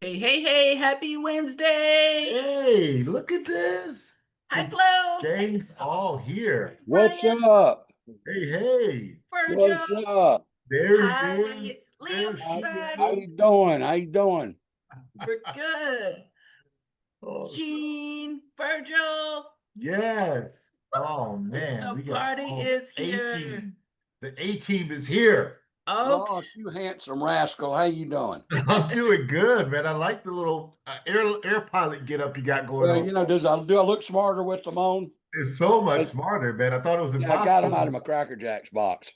Hey, hey, hey, happy Wednesday. Hey, look at this. Hi, The Flo. gang's all here. What's Brian, up? Hey, hey, What's Virgil. up? there he is. Hi, There Liam's How, she back. how is. you doing? How you doing? We're good. Oh, Gene, Virgil, yes. Oh, man, the we got party all is A here. team. The A team is here. Okay. Gosh, you handsome rascal. How you doing? I'm doing good, man. I like the little air pilot get up you got going Well, on. you know, do I look smarter with them on? It's so much Uh, smarter, man. I thought it was Yeah, I got them impossible. out of my Cracker Jacks box.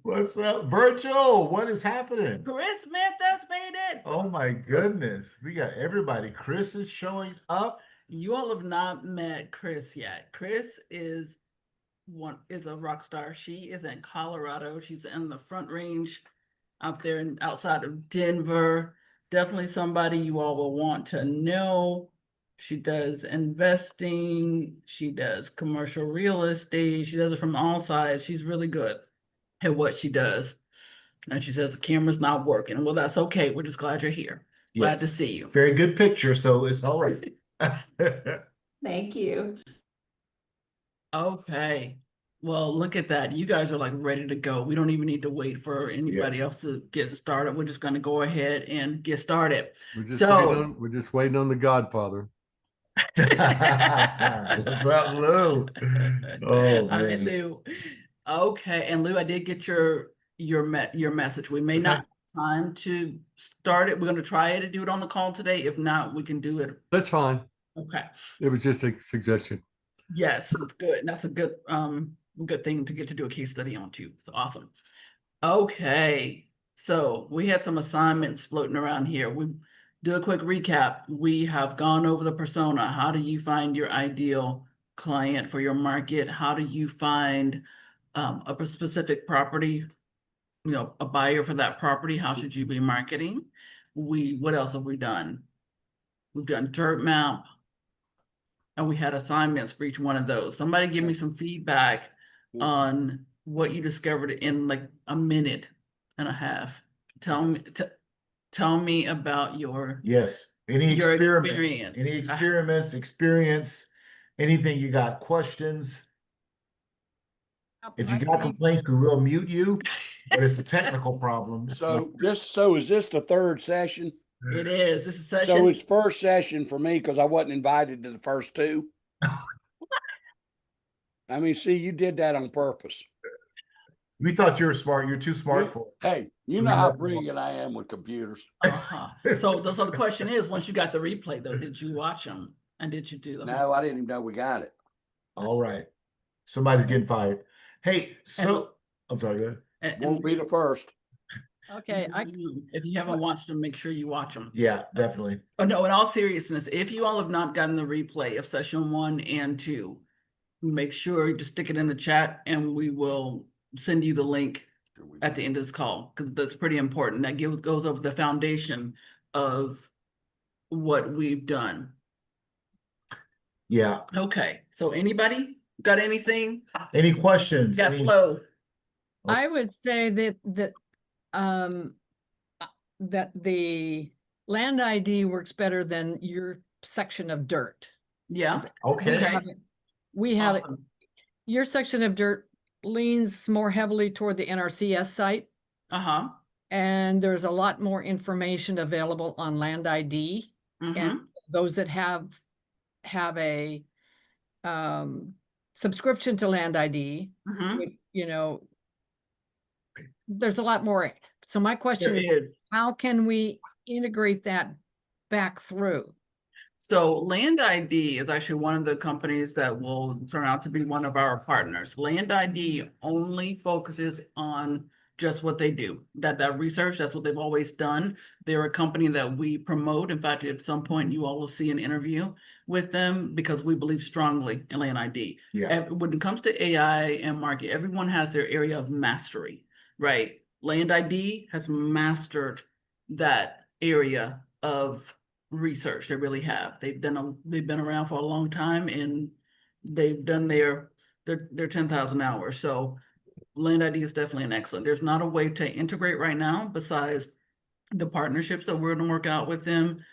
What's up, Virtual? What is happening? Chris Smith has made it. Oh my goodness. We got everybody. Chris is showing up. You all have not met Chris yet. Chris is a rock star. She is in Colorado. She's in the Front Range out there and outside of Denver. Definitely somebody you all will want to know. She does investing, she does commercial real estate, she does it from all sides. She's really good at what she does. And she says the camera's not working. Well, that's okay. We're just glad you're here. Glad to Yes. see you. Very good picture, so it's all right. Thank you. Okay. Well, look at that. You guys are like ready to go. We don't even need to wait for anybody Yes. else to get started. We're just going to go ahead and get started. We're we're just waiting on the Godfather. What's up, Lou? Oh Hi, man. Lou. Okay, and Lou, I did get your message. We may not Okay. have time to start it. We're going to try to do it on the call today. If not, we can do it. That's fine. Okay. It was just a suggestion. Yes, it's good. And that's a good thing to get to do a case study on too. So awesome. Okay, so we had some assignments floating around here. We do a quick recap. We have gone over the persona. How do you find your ideal client for your market? How do you find a specific property, a buyer for that property? How should you be marketing? What else have we done? We've done dirt map, and we had assignments for each one of those. Somebody give me some feedback on what you discovered in like a minute and a half. Tell me about Yes. Any your experiments? experience. Any experiments, experience, anything you got questions? If you got complaints, we will mute you, but it's a technical problem. It's not- So is this the third session? It is. This is So session. it's first session for me because I wasn't invited to the first two. I mean, see, you did that on purpose. We thought you were smart. You're too smart for it. Hey, you know how brilliant I am with computers. So the question is, once you got the replay though, did you watch them and did you do them? No, I didn't even know we got it. All right. Somebody's getting fired. Hey, so I'm sorry, go ahead. Won't be the first. Okay, if you haven't watched them, make sure you watch them. Yeah, definitely. Oh no, in all seriousness, if you all have not gotten the replay of session 1 and 2, make sure you just stick it in the chat and we will send you the link at the end of this call because that's pretty important. That goes over the foundation of what we've done. Yeah. Okay, so anybody got anything? Any questions? Got Flo. I would say that the land ID works better than your section of dirt. Yeah. Okay. We have Awesome. your section of dirt leans more heavily toward the NRCS site. Uh-huh. And there's a lot more information available on land ID. And those that have a subscription to land ID, there's a lot more. So my question is, how can we integrate that back through? So Land ID is actually one of the companies that will turn out to be one of our partners. Land ID only focuses on just what they do. That research, that's what they've always done. They're a company that we promote. In fact, at some point you all will see an interview with them because we believe strongly in Land ID. Yeah. When it comes to AI and market, everyone has their area of mastery, right? Land ID has mastered that area of research. They really have. They've been around for a long time and they've done their 10,000 hours. So Land ID is definitely an excellent. There's not a way to integrate right now besides the partnerships that we're gonna work out with them.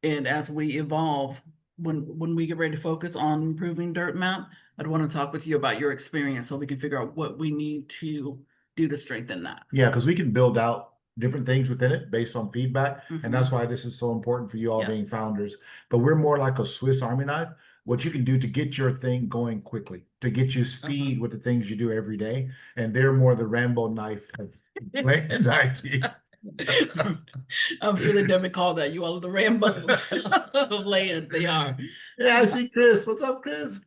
And as we evolve, when we get ready to focus on improving Dirt Map, I'd want to talk with you about your experience so we can figure out what we need to do to strengthen that. Yeah, because we can build out different things within it based on feedback. And that's Mhm. why this is so important for you all Yeah. being founders. But we're more like a Swiss Army knife. What you can do to get your thing going quickly, to get you speed with the things you do every day. And they're more the Rambo knife of land IT. I'm sure they never call that. You all are the Rambo of land. They are. Yeah, I see Chris. What's up, Chris?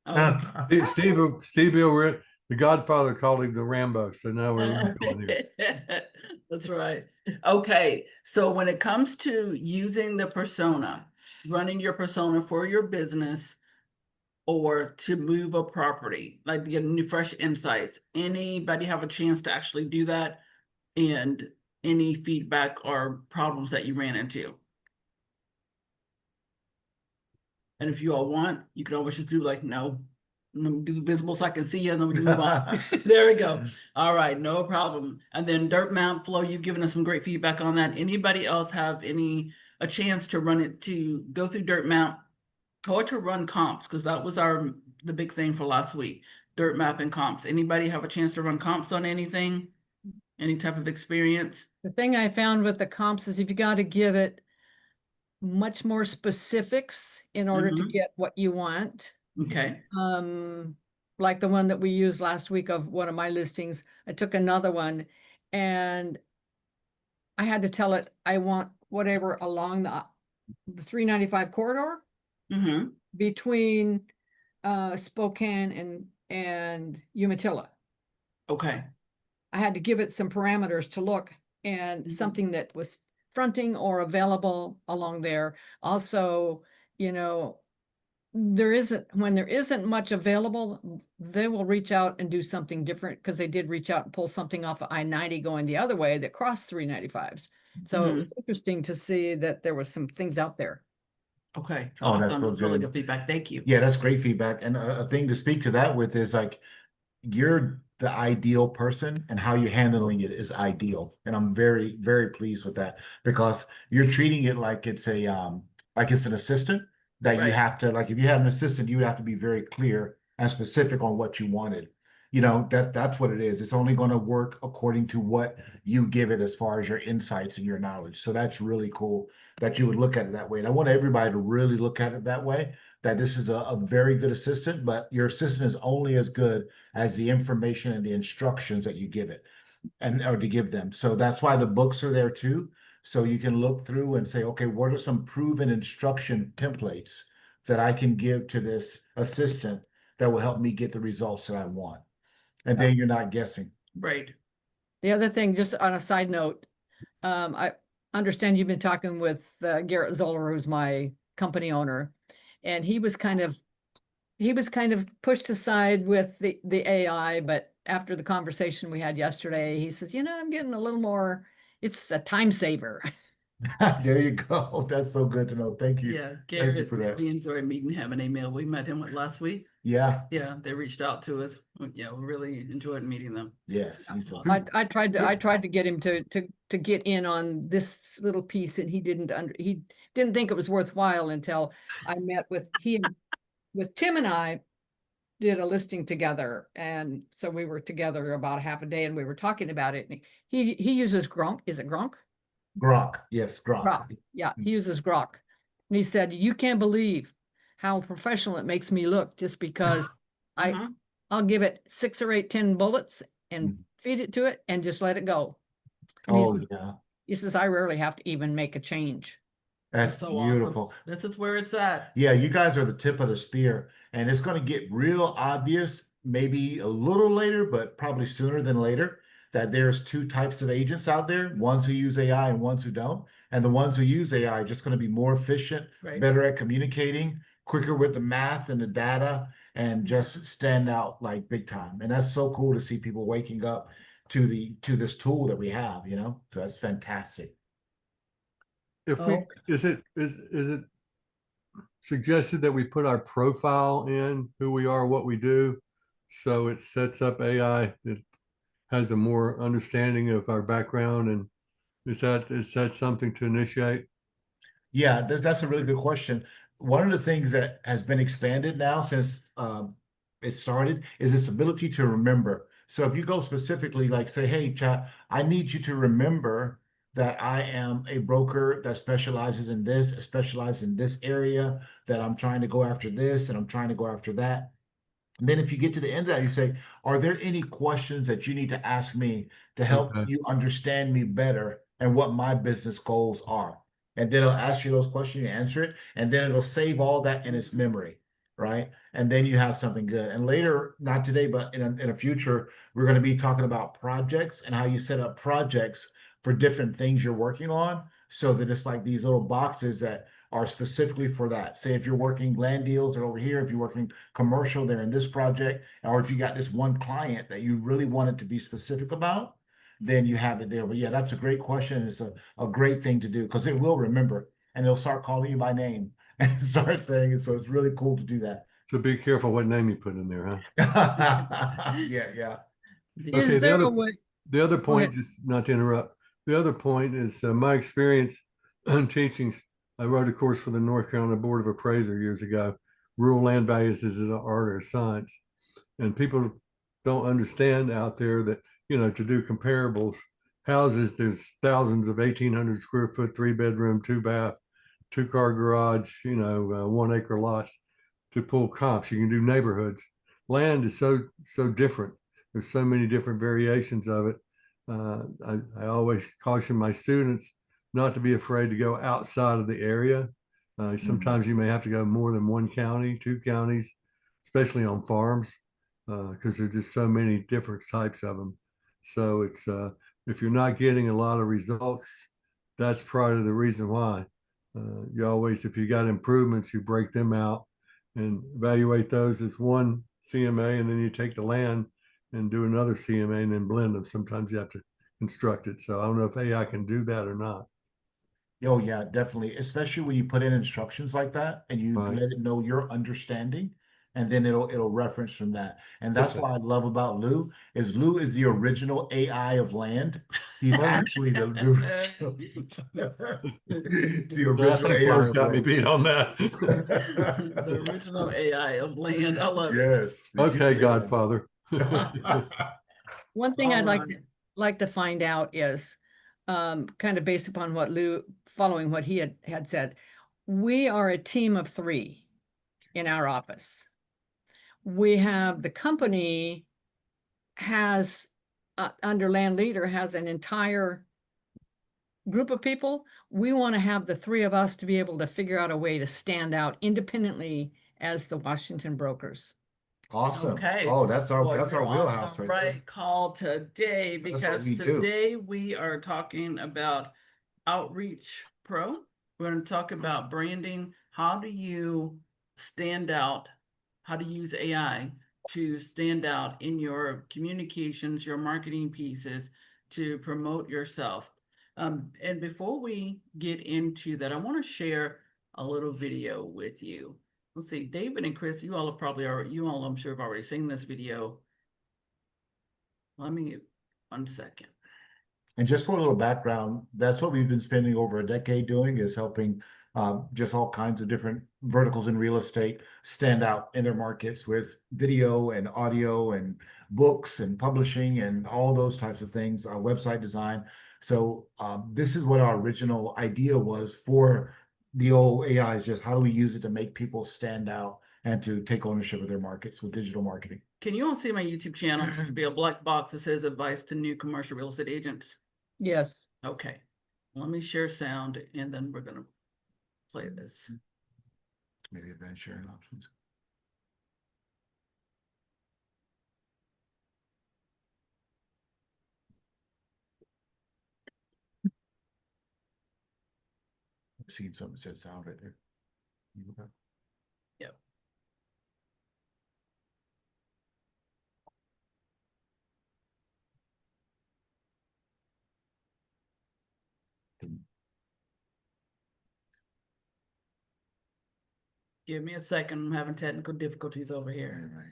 Oh, Steve Bill, the Godfather called him the Rambo, so now we're going here. That's right. Okay, so when it comes to using the persona, running your persona for your business or to move a property, like to get new fresh insights, anybody have a chance to actually do that? And any feedback or problems that you ran into? And if you all want, you can always just do like, no, let me do the visible so I can see you, and then we can move on. There we go. All right, no problem. And then Dirt Mount Flow, you've given us some great feedback on that. Anybody else have a chance to run it, to go through Dirt Mount or to run comps? Because that was the big thing for last week, Dirt Map and comps. Anybody have a chance to run comps on anything? Any type of experience? The thing I found with the comps is you got to give it much more specifics in order to Mhm. get what you want. Okay. Like the one that we used last week of one of my listings, I took another one and I had to tell it, I want whatever along the 395 corridor Mm-hmm. between Spokane and Umatilla. Okay. I had to give it some parameters to look and something that was fronting or available along there. Also, you know, when there isn't much available, they will reach out and do something different, because they did reach out and pull something off of I-90 going the other way that crossed 395s. So it was interesting to see that there was some things out there. Okay. Oh, that's Awesome. so That's really good. good feedback. Thank you. Yeah, that's great feedback. And a thing to speak to that with is like, you're the ideal person and how you're handling it is ideal. And I'm very, very pleased with that, because you're treating it like it's like it's an assistant that you Right. have to, like, if you have an assistant, you would have to be very clear and specific on what you wanted. You know, that's what it is. It's only going to work according to what you give it as far as your insights and your knowledge. So that's really cool that you would look at it that way. And I want everybody to really look at it that way, that this is a very good assistant, but your assistant is only as good as the information and the instructions that you give it or to give them. So that's why the books are there too. So you can look through and say, okay, what are some proven instruction templates that I can give to this assistant that will help me get the results that I want? And then you're not guessing. Right. The other thing, just on a side note, I understand you've been talking with Garrett Zoller, who's my company owner, and he was kind of pushed aside with the AI, but after the conversation we had yesterday, he says, I'm getting a little more, it's a time saver. There you go. That's so good to know. Thank you. Yeah. Thank you Garrett, for that. we enjoyed meeting him and Emil. We met him last week. Yeah. Yeah. They reached out to us. Yeah. We really enjoyed meeting them. Yes. He's a, I tried to get him to get in on this little piece, and he didn't think it was worthwhile until I met with Tim, and I did a listing together, and so we were together about half a day and we were talking about it, and he uses Gronk. Is it Gronk? Grok. Yes, Grok. Grok. Yeah, he uses Grok. And he said, you can't believe how professional it makes me look, just because Mhm. I'll give it 6 or 8, 10 bullets and feed it to it and just let it go. And Oh, yeah. he says, I rarely have to even make a change. That's so beautiful. awesome. This is where it's at. Yeah, you guys are the tip of the spear, and it's going to get real obvious maybe a little later, but probably sooner than later, that there's two types of agents out there, ones who use AI and ones who don't. And the ones who use AI are just going to be more efficient, Right. better at communicating, quicker with the math and the data, and just stand out like big time. And that's so cool to see people waking up to this tool that we have, So that's fantastic. If we, is it suggested that we put our profile in, who we are, what we do, so it sets up AI that has a more understanding of our background and Is that something to initiate? Yeah, that's a really good question. One of the things that has been expanded now since it started is its ability to remember. So if you go specifically, like say, hey, chat, I need you to remember that I am a broker that specializes in this, specializes in this area, that I'm trying to go after this and I'm trying to go after that. And then if you get to the end of that, you say, are there any questions that you need to ask me to help Okay. you understand me better and what my business goals are? And then it'll ask you those questions, you answer it, and then it'll save all that in its memory, right? And then you have something good. And later, not today, but in a future, we're going to be talking about projects and how you set up projects for different things you're working on, so that it's like these little boxes that are specifically for that. Say if you're working land deals, they're over here. If you're working commercial, they're in this project. Or if you got this one client that you really wanted to be specific about, then you have it there. But yeah, that's a great question. It's a great thing to do because it will remember and it'll start calling you by name and start saying it. So it's really cool to do that. So be careful what name you put in there, huh? Yeah, yeah. The- Okay, Is there a way? the other Go point, ahead. just not to interrupt, the other point is my experience teaching. I wrote a course for the North Carolina Board of Appraiser years ago. Rural land values is an art or a science, and people don't understand out there that to do comparables. Houses, there's thousands of 1,800 square foot, 3 bedroom, 2 bath, 2 car garage, 1 acre lots to pull comps. You can do neighborhoods. Land is so different. There's so many different variations of it. I always caution my students not to be afraid to go outside of the area. Sometimes you may have to go more than one county, 2 counties, especially on farms, because there's just so many different types of them. So it's if you're not getting a lot of results, that's part of the reason why. You always, if you got improvements, you break them out and evaluate those as one CMA, and then you take the land and do another CMA and then blend them. Sometimes you have to construct it. So I don't know if AI can do that or not. Oh yeah, definitely. Especially when you put in instructions like that and you Right. let it know your understanding, and then it'll reference from that. And that's Okay. why I love about Lou is the original AI of land. He's actually the the I original think AI Bill's of got me land. beat on that. The original AI of land. I love it. Yes. Okay, Godfather. One thing All I'd right. like to find out is, kind of based upon what Lou, following what he had said, we are a team of 3 in our office. We have the company has, under land leader, has an entire group of people. We want to have the 3 of us to be able to figure out a way to stand out independently as the Washington brokers. Awesome. Okay. Oh, that's our Well, you're on wheelhouse the right there. right call today, That's what because we do. today we are talking about Outreach Pro. We're going to talk about branding. How do you stand out? How to use AI to stand out in your communications, your marketing pieces to promote yourself. And before we get into that, I want to share a little video with you. Let's see, David and Chris, you all have probably already, you all I'm sure have already seen this video. Let me, 1 second. And just for a little background, that's what we've been spending over a decade doing, is helping just all kinds of different verticals in real estate stand out in their markets with video and audio and books and publishing and all those types of things, our website design. So this is what our original idea was for the old AI, is just how do we use it to make people stand out and to take ownership of their markets with digital marketing. Can you all see my YouTube channel? There should be a black box that says advice to new commercial real estate agents. Yes. Okay, let me share sound and then we're gonna play this. Maybe advanced sharing options. I've seen something that said sound right there. Okay. Yep. Give me a second. I'm having technical difficulties over here. Right.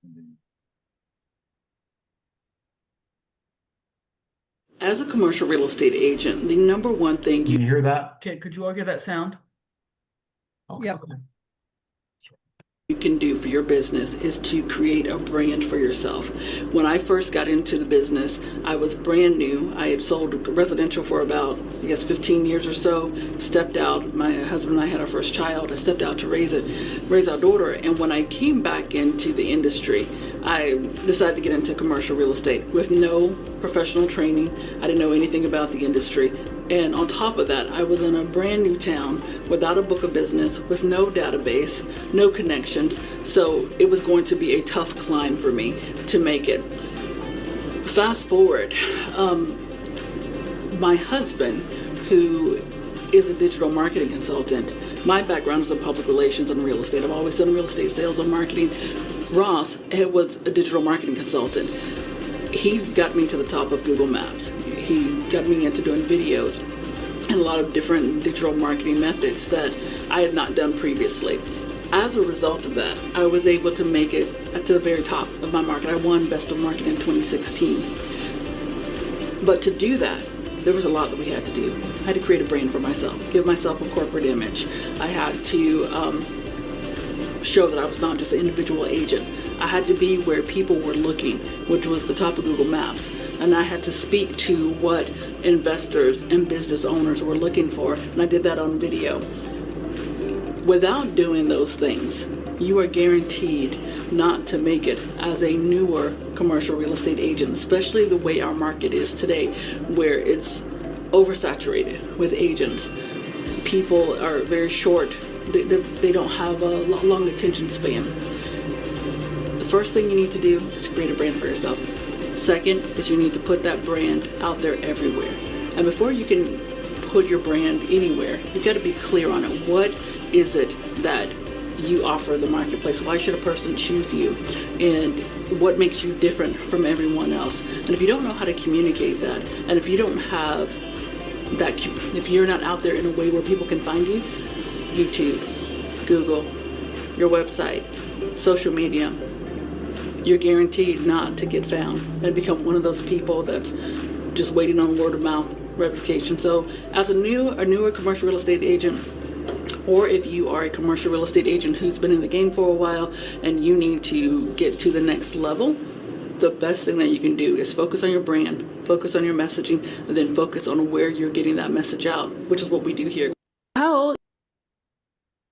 And then As a commercial real estate agent, the number one thing Can you hear that? could you all hear that sound? Okay. Yep. You can do for your business is to create a brand for yourself. When I first got into the business, I was brand new. I had sold residential for about, I guess, 15 years or so. Stepped out. My husband and I had our first child. I stepped out to raise our daughter. And when I came back into the industry, I decided to get into commercial real estate with no professional training. I didn't know anything about the industry. And on top of that, I was in a brand new town without a book of business, with no database, no connections. So it was going to be a tough climb for me to make it. Fast forward, my husband, who is a digital marketing consultant, my background is in public relations and real estate. I've always done real estate sales and marketing. Ross was a digital marketing consultant. He got me to the top of Google Maps. He got me into doing videos and a lot of different digital marketing methods that I had not done previously. As a result of that, I was able to make it to the very top of my market. I won Best of Market in 2016. But to do that, there was a lot that we had to do. I had to create a brand for myself, give myself a corporate image. I had to show that I was not just an individual agent. I had to be where people were looking, which was the top of Google Maps. And I had to speak to what investors and business owners were looking for. And I did that on video. Without doing those things, you are guaranteed not to make it as a newer commercial real estate agent, especially the way our market is today, where it's oversaturated with agents. People are very short. They don't have a long attention span. The first thing you need to do is create a brand for yourself. Second is you need to put that brand out there everywhere. And before you can put your brand anywhere, you've got to be clear on it. What is it that you offer the marketplace? Why should a person choose you? And what makes you different from everyone else? And if you don't know how to communicate that, and if you don't have that, if you're not out there in a way where people can find you, YouTube, Google, your website, social media, you're guaranteed not to get found and become one of those people that's just waiting on word of mouth reputation. So as a newer commercial real estate agent, or if you are a commercial real estate agent who's been in the game for a while and you need to get to the next level, the best thing that you can do is focus on your brand, focus on your messaging, and then focus on where you're getting that message out, which is what we do here. How old?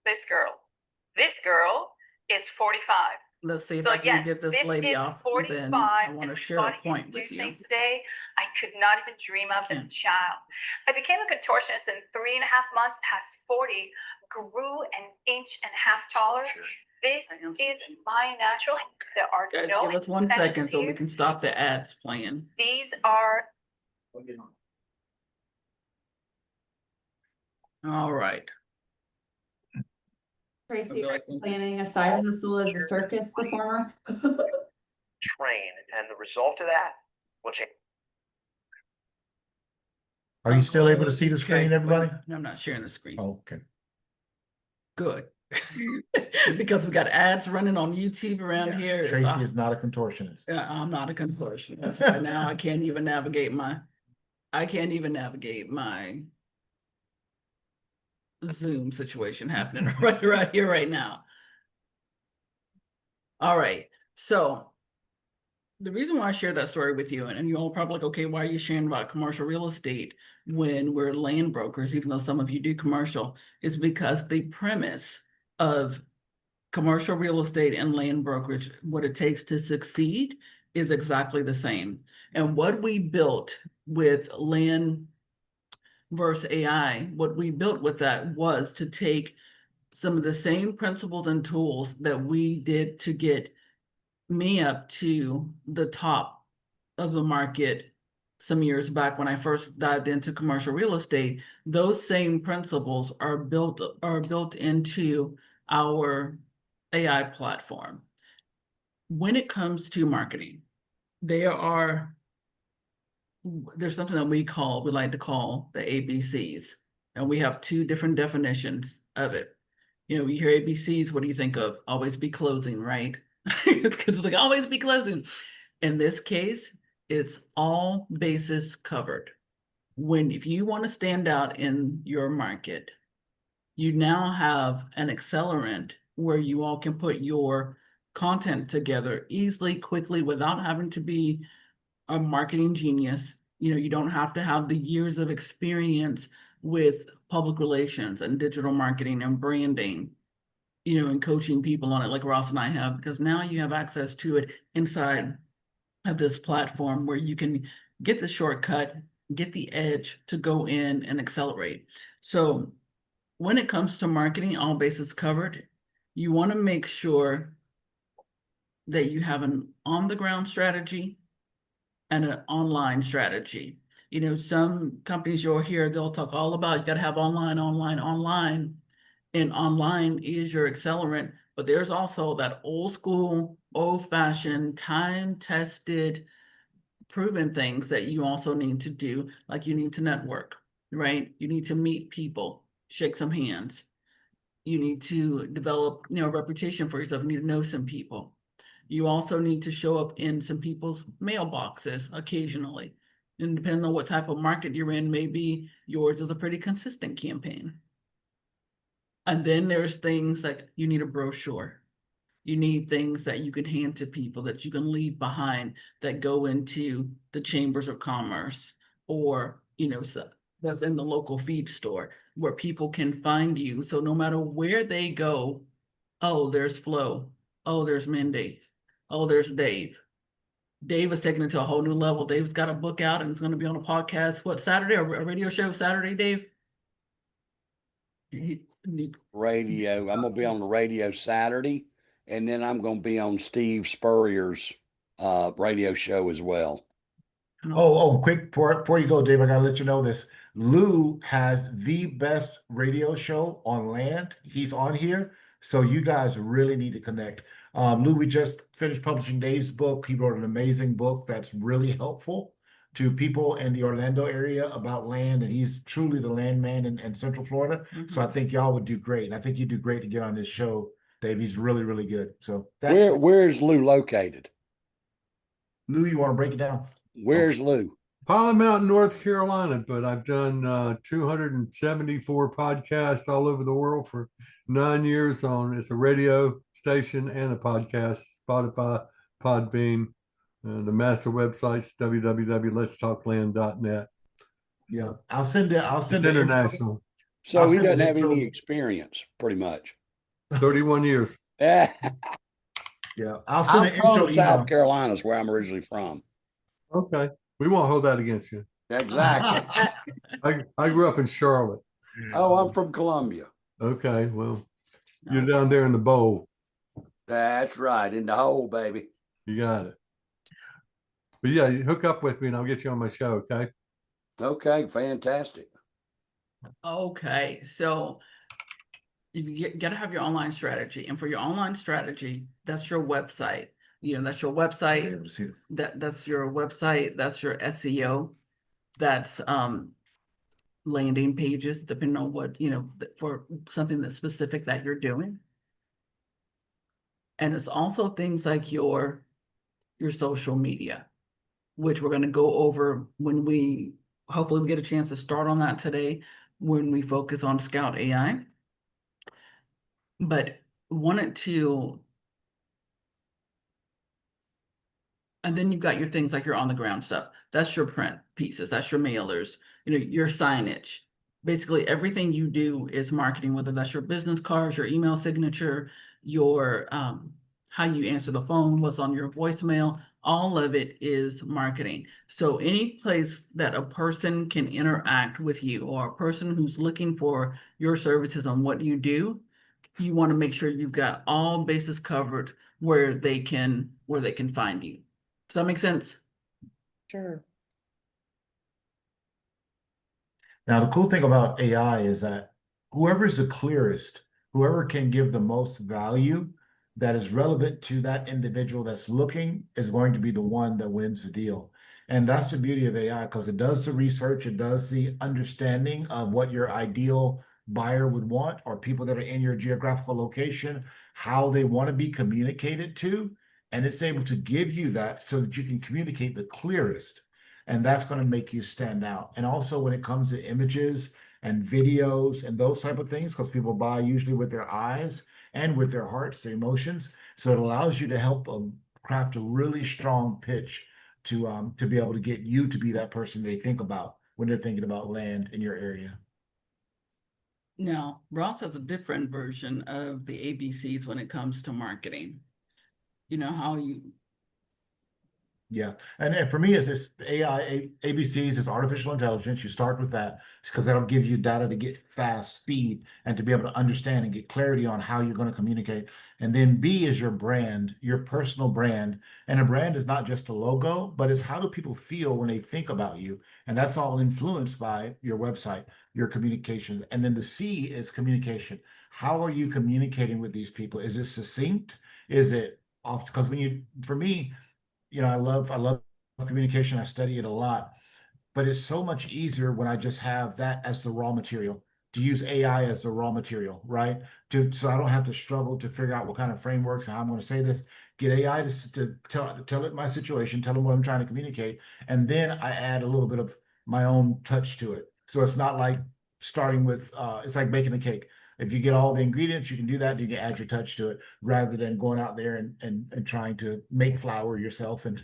This girl is 45. Let's see if So I can yes, get this this lady is off. 45. Then I want to and share a body can point do with you. things today I could not even dream of as a child. I became a contortionist in 3.5 months, past 40, grew an inch and a half taller. This is my natural. There are Guys, no give us 1 incentives second so we here. can stop the ads playing. These are All right. Tracy, Okay. are you planning a side hustle as a circus performer? Train, and the result of that will change. Are you still able to see the Okay, screen, everybody? No, I'm not sharing the screen. Oh, okay. Good. Because we got ads running on YouTube around here. Tracy So is not a contortionist. I'm not a contortionist. Right now I can't even navigate my Zoom situation happening right here, right now. All right. So the reason why I shared that story with you, and you all are probably like, okay, why are you sharing about commercial real estate when we're land brokers, even though some of you do commercial, is because the premise of commercial real estate and land brokerage, what it takes to succeed, is exactly the same. And what we built with Landverse AI, what we built with that was to take some of the same principles and tools that we did to get me up to the top of the market some years back when I first dived into commercial real estate. Those same principles are built into our AI platform. When it comes to marketing, there's something that we like to call the ABCs, and we have 2 different definitions of it. You know, you hear ABCs, what do you think of? Always be closing, right? Because it's like always be closing. In this case, it's all bases covered. If you want to stand out in your market, you now have an accelerant where you all can put your content together easily, quickly, without having to be a marketing genius. You don't have to have the years of experience with public relations and digital marketing and branding, and coaching people on it like Ross and I have, because now you have access to it inside of this platform where you can get the shortcut, get the edge to go in and accelerate. So when it comes to marketing, all bases covered, you want to make sure that you have an on-the-ground strategy and an online strategy. Some companies you'll hear, they'll talk all about, you got to have online, and online is your accelerant, but there's also that old school, old-fashioned, time-tested, proven things that you also need to do, like you need to network, right? You need to meet people, shake some hands. You need to develop, a reputation for yourself. You need to know some people. You also need to show up in some people's mailboxes occasionally. And depending on what type of market you're in, maybe yours is a pretty consistent campaign. And then there's things like you need a brochure. You need things that you can hand to people, that you can leave behind, that go into the chambers of commerce, or, so that's in the local feed store where people can find you. So no matter where they go, oh, there's Flo. Oh, there's Mindy. Oh, there's Dave. Dave is taking it to a whole new level. Dave's got a book out and it's going to be on a podcast. What, Saturday, or a radio show Saturday, Dave? Radio. I'm gonna be on the radio Saturday, and then I'm gonna be on Steve Spurrier's radio show as well. Quick, before you go, Dave, I gotta let you know this. Lou has the best radio show on land. He's on here, so you guys really need to connect. Lou, we just finished publishing Dave's book. He wrote an amazing book that's really helpful to people in the Orlando area about land, and he's truly the land man in Central Florida. So I think y'all would do great, and I think you do great to get on this show, Dave. He's really, really good. So Where is Lou located? Lou, you want to break it down? Where's Lou? Pilot Mountain, North Carolina, but I've done 274 podcasts all over the world for 9 years it's a radio station and a podcast, Spotify, Podbean. The master website's www.letstalkland.net. Yeah, I'll send it. It's international. So I'll he send doesn't the have any intro. experience, pretty much. 31 years. Yeah, I'll send I'm an intro from South email. Carolina, is where I'm originally from. Okay. We won't hold that against you. Exactly. I grew up in Charlotte. Oh, I'm from Columbia. Okay. Well, you're down there in the bowl. That's right, in the hole, baby. You got it. But yeah, you hook up with me and I'll get you on my show. Okay. Okay, fantastic. Okay, so you got to have your online strategy, and for your online strategy, that's your website. That's your website. That's your website. That's your SEO. That's landing pages, depending on what for something that's specific that you're doing. And it's also things like your social media, which we're going to go over when hopefully we get a chance to start on that today when we focus on Scout AI. But wanted to, and then you've got your things like your on the ground stuff. That's your print pieces. That's your mailers, your signage. Basically everything you do is marketing, whether that's your business cards, your email signature, your how you answer the phone, what's on your voicemail, all of it is marketing. So any place that a person can interact with you, or a person who's looking for your services on what you do, you want to make sure you've got all bases covered where they can find you. Does that make sense? Sure. Now, the cool thing about AI is that whoever's the clearest, whoever can give the most value that is relevant to that individual that's looking, is going to be the one that wins the deal. And that's the beauty of AI, because it does the research, it does the understanding of what your ideal buyer would want, or people that are in your geographical location, how they want to be communicated to. and it's able to give you that so that you can communicate the clearest. And that's going to make you stand out. And also when it comes to images and videos and those type of things, because people buy usually with their eyes and with their hearts, their emotions. So it allows you to help craft a really strong pitch to be able to get you to be that person they think about when they're thinking about land in your area. Now, Ross has a different version of the ABCs when it comes to marketing. You know how you, Yeah, and for me, it's this AI, ABCs is artificial intelligence. You start with that because that'll give you data to get fast, speed, and to be able to understand and get clarity on how you're going to communicate. And then B is your brand, your personal brand. And a brand is not just a logo, but it's how do people feel when they think about you. And that's all influenced by your website, your communication. And then the C is communication. How are you communicating with these people? Is it succinct? Is it off? Because for me, I love communication. I study it a lot, but it's so much easier when I just have that as the raw material, to use AI as the raw material, right? So I don't have to struggle to figure out what kind of frameworks and how I'm going to say this. Get AI to tell it my situation, tell them what I'm trying to communicate, and then I add a little bit of my own touch to it. So it's not like starting with it's like making a cake. If you get all the ingredients, you can do that. You can add your touch to it rather than going out there and trying to make flour yourself and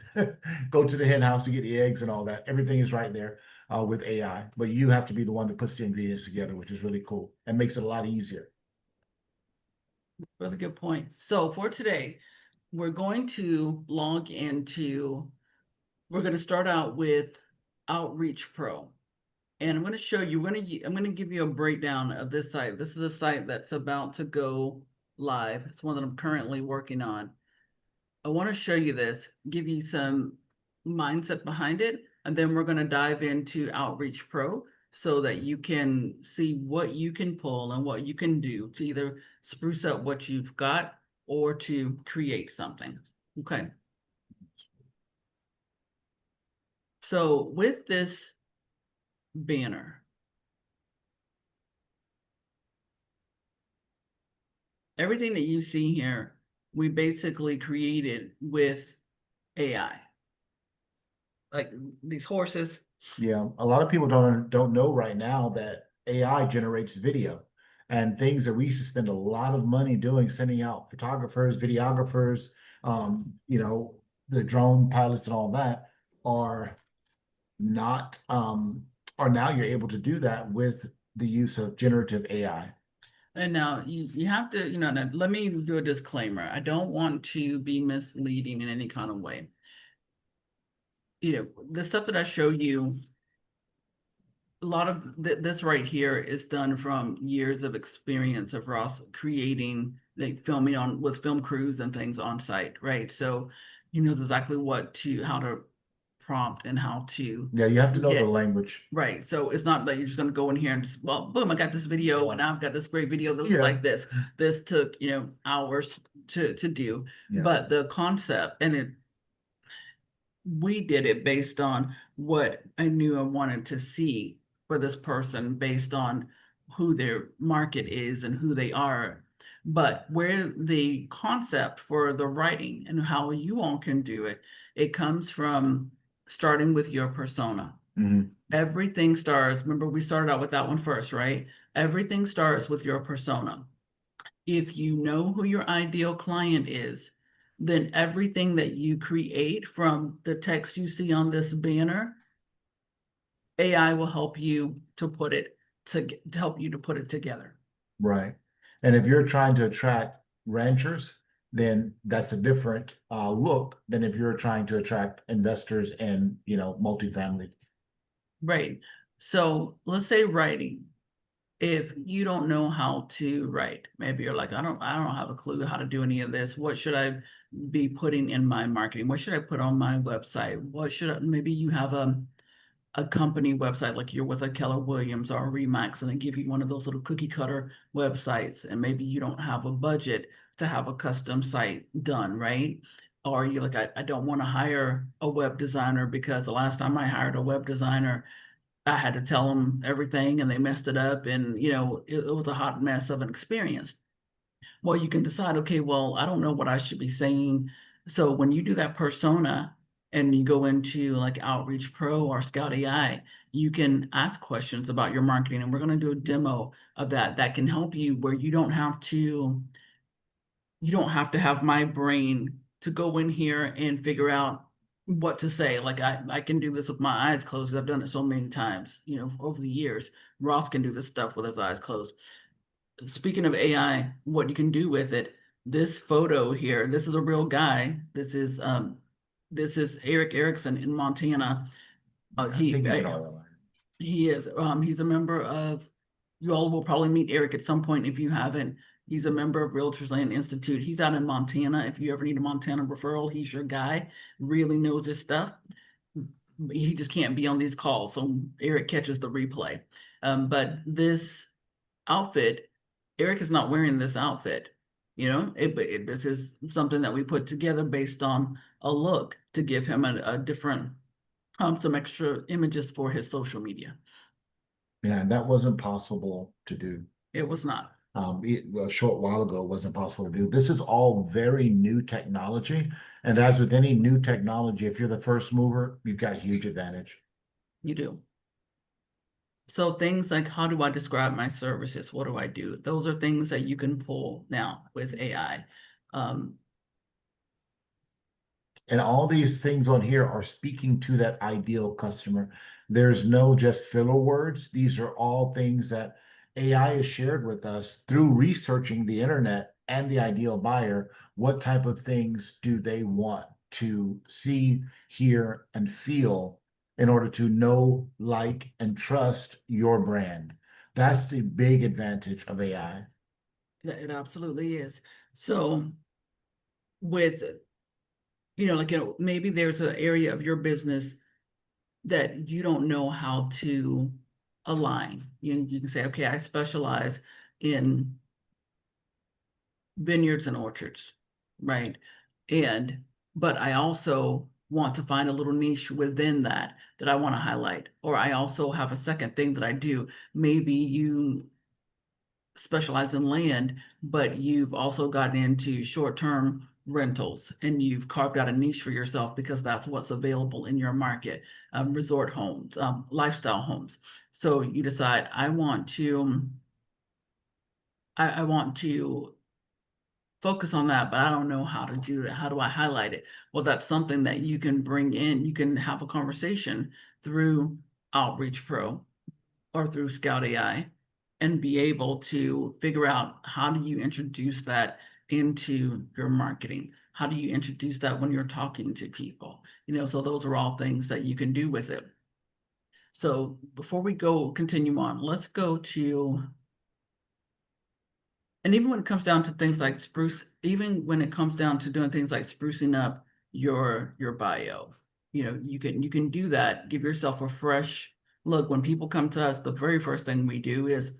go to the hen house to get the eggs and all that. Everything is right there with AI, but you have to be the one that puts the ingredients together, which is really cool and makes it a lot easier. really good point. So for today, we're going to log into, we're going to start out with Outreach Pro. And I'm going to show you, I'm going to give you a breakdown of this site. This is a site that's about to go live. It's one that I'm currently working on. I want to show you this, give you some mindset behind it, and then we're going to dive into Outreach Pro so that you can see what you can pull and what you can do to either spruce up what you've got or to create something. Okay. So with this banner, everything that you see here, we basically created with AI. Like these horses. Yeah, a lot of people don't know right now that AI generates video, and things that we used to spend a lot of money doing, sending out photographers, videographers, the drone pilots and all that are not are now you're able to do that with the use of generative AI. And now you have to, now let me do a disclaimer. I don't want to be misleading in any kind of way. The stuff that I show you, a lot of this right here is done from years of experience of Ross creating, like filming with film crews and things on site, right? So he knows exactly how to prompt and how to. Yeah, you have to know the language. Right. So it's not that you're just going to go in here and just, well, boom, I got this video and I've got this great video that looks like this. This took, hours to do. Yeah. But the concept, and we did it based on what I knew I wanted to see for this person based on who their market is and who they are. But where the concept for the writing and how you all can do it, it comes from starting with your persona. Mm-hmm. Everything starts, remember we started out with that one first, right? Everything starts with your persona. If you know who your ideal client is, then everything that you create from the text you see on this banner, AI will help you to put it to help you to put it together. Right. And if you're trying to attract ranchers, then that's a different look than if you're trying to attract investors and, multifamily. Right. So let's say writing. If you don't know how to write, maybe you're like, I don't have a clue how to do any of this. What should I be putting in my marketing? What should I put on my website? Maybe you have a company website, like you're with a Keller Williams or a Remax, and they give you one of those little cookie cutter websites, and maybe you don't have a budget to have a custom site done, right? Or you're like, I don't want to hire a web designer because the last time I hired a web designer, I had to tell them everything and they messed it up, and it was a hot mess of an experience. Well, you can decide, okay, well, I don't know what I should be saying So when you do that persona and you go into like Outreach Pro or Scout AI, you can ask questions about your marketing. And we're going to do a demo of that can help you where you don't have to have my brain to go in here and figure out what to say. Like I can do this with my eyes closed. I've done it so many times, over the years. Ross can do this stuff with his eyes closed. Speaking of AI, what you can do with it, this photo here, this is a real guy. This is Eric Erickson in Montana. I think he's all right. He is. He's a member of. You all will probably meet Eric at some point if you haven't. He's a member of Realtors Land Institute. He's out in Montana. If you ever need a Montana referral, he's your guy. Really knows his stuff. He just can't be on these calls, so Eric catches the replay. But this outfit, Eric is not wearing this outfit. This is something that we put together based on a look to give him a different, some extra images for his social media. Yeah, and that wasn't possible to do. It was not. A short while ago, it wasn't possible to do. This is all very new technology. And as with any new technology, if you're the first mover, you've got a huge advantage. You do. So things like, how do I describe my services? What do I do? Those are things that you can pull now with AI. And all these things on here are speaking to that ideal customer. There's no just filler words. These are all things that AI has shared with us through researching the internet and the ideal buyer. What type of things do they want to see, hear, and feel in order to know, like, and trust your brand? That's the big advantage of AI. It absolutely is. So with, maybe there's an area of your business that you don't know how to align. You can say, okay, I specialize in vineyards and orchards, right? But I also want to find a little niche within that I want to highlight. Or I also have a second thing that I do. Maybe you specialize in land, but you've also gotten into short-term rentals and you've carved out a niche for yourself because that's what's available in your market. Resort homes, lifestyle homes. So you decide, I want to focus on that, but I don't know how to do it. How do I highlight it? Well, that's something that you can bring in. You can have a conversation through Outreach Pro or through Scout AI and be able to figure out, how do you introduce that into your marketing? How do you introduce that when you're talking to people? So those are all things that you can do with it. So before we continue on, let's go to, and even when it comes down to things like even when it comes down to doing things like sprucing up your bio, you can do that. Give yourself a fresh look. When people come to us, the very first thing we do is,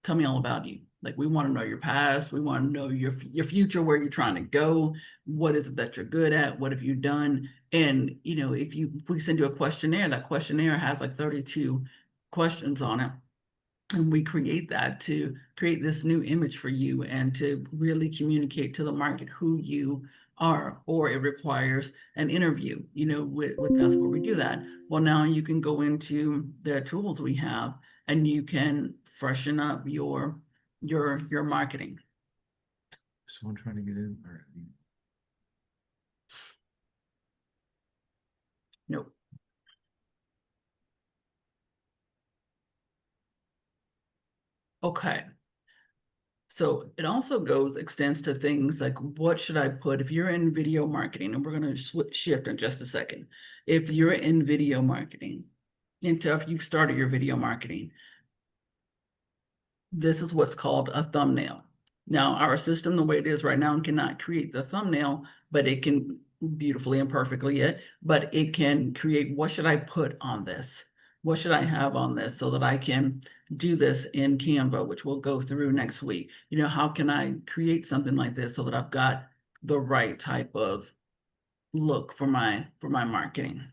tell me all about you. Like, we want to know your past. We want to know your future, where you're trying to go. What is it that you're good at? What have you done? And, if we send you a questionnaire, that questionnaire has like 32 questions on it. And we create that to create this new image for you and to really communicate to the market who you are. Or it requires an interview, with us where we do that. Well, now you can go into the tools we have and you can freshen up your marketing. Someone trying to get in? Nope. Okay. So it also extends to things like, what should I put if you're in video marketing? And we're going to shift in just a second. If you're in video marketing, if you've started your video marketing, this is what's called a thumbnail. Now, our system, the way it is right now, cannot create the thumbnail, but it can beautifully and perfectly yet, but it can create, what should I put on this? What should I have on this so that I can do this in Canva, which we'll go through next week? How can I create something like this so that I've got the right type of look for my marketing?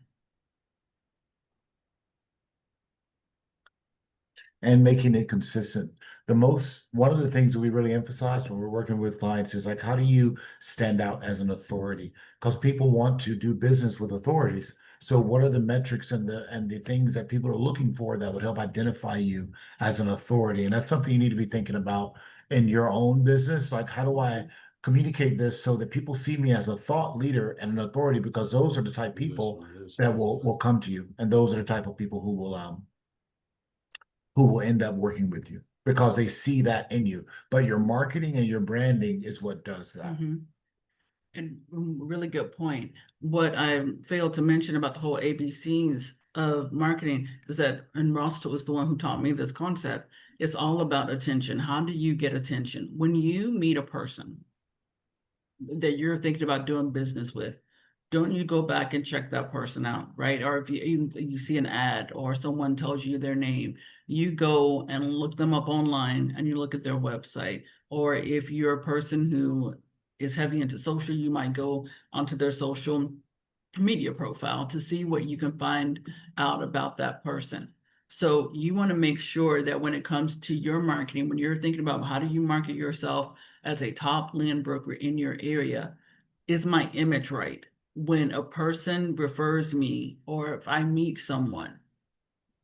and making it consistent. One of the things that we really emphasize when we're working with clients is like, how do you stand out as an authority? Because people want to do business with authorities. So what are the metrics and the things that people are looking for that would help identify you as an authority? And that's something you need to be thinking about in your own business. Like, how do I communicate this so that people see me as a thought leader and an authority? Because those are the type of people that will come to you, and those are the type of people who will end up working with you because they see that in you. But your marketing and your branding is what does that. And really good point. What I failed to mention about the whole ABCs of marketing is that, and Ross was the one who taught me this concept, it's all about attention. How do you get attention? When you meet a person that you're thinking about doing business with, don't you go back and check that person out, right? Or if you see an ad or someone tells you their name, you go and look them up online and you look at their website. Or if you're a person who is heavy into social, you might go onto their social media profile to see what you can find out about that person. So you want to make sure that when it comes to your marketing, when you're thinking about how do you market yourself as a top land broker in your area, is my image right? When a person refers me, or if I meet someone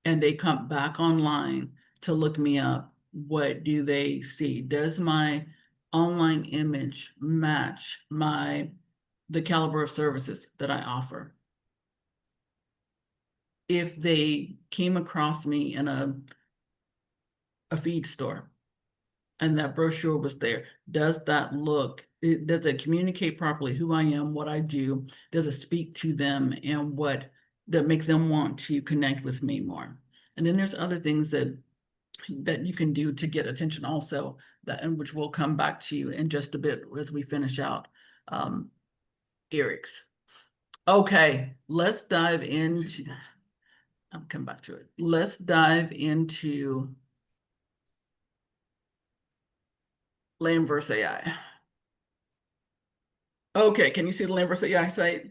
and they come back online to look me up, what do they see? Does my online image match the caliber of services that I offer? If they came across me in a feed store and that brochure was there, does it communicate properly who I am, what I do? Does it speak to them and what that make them want to connect with me more? And then there's other things that you can do to get attention also, and which we'll come back to in just a bit as we finish out Eric's. Okay, let's dive into, I'll come back to it. Let's dive into Landverse AI. Okay, can you see the Landverse AI site?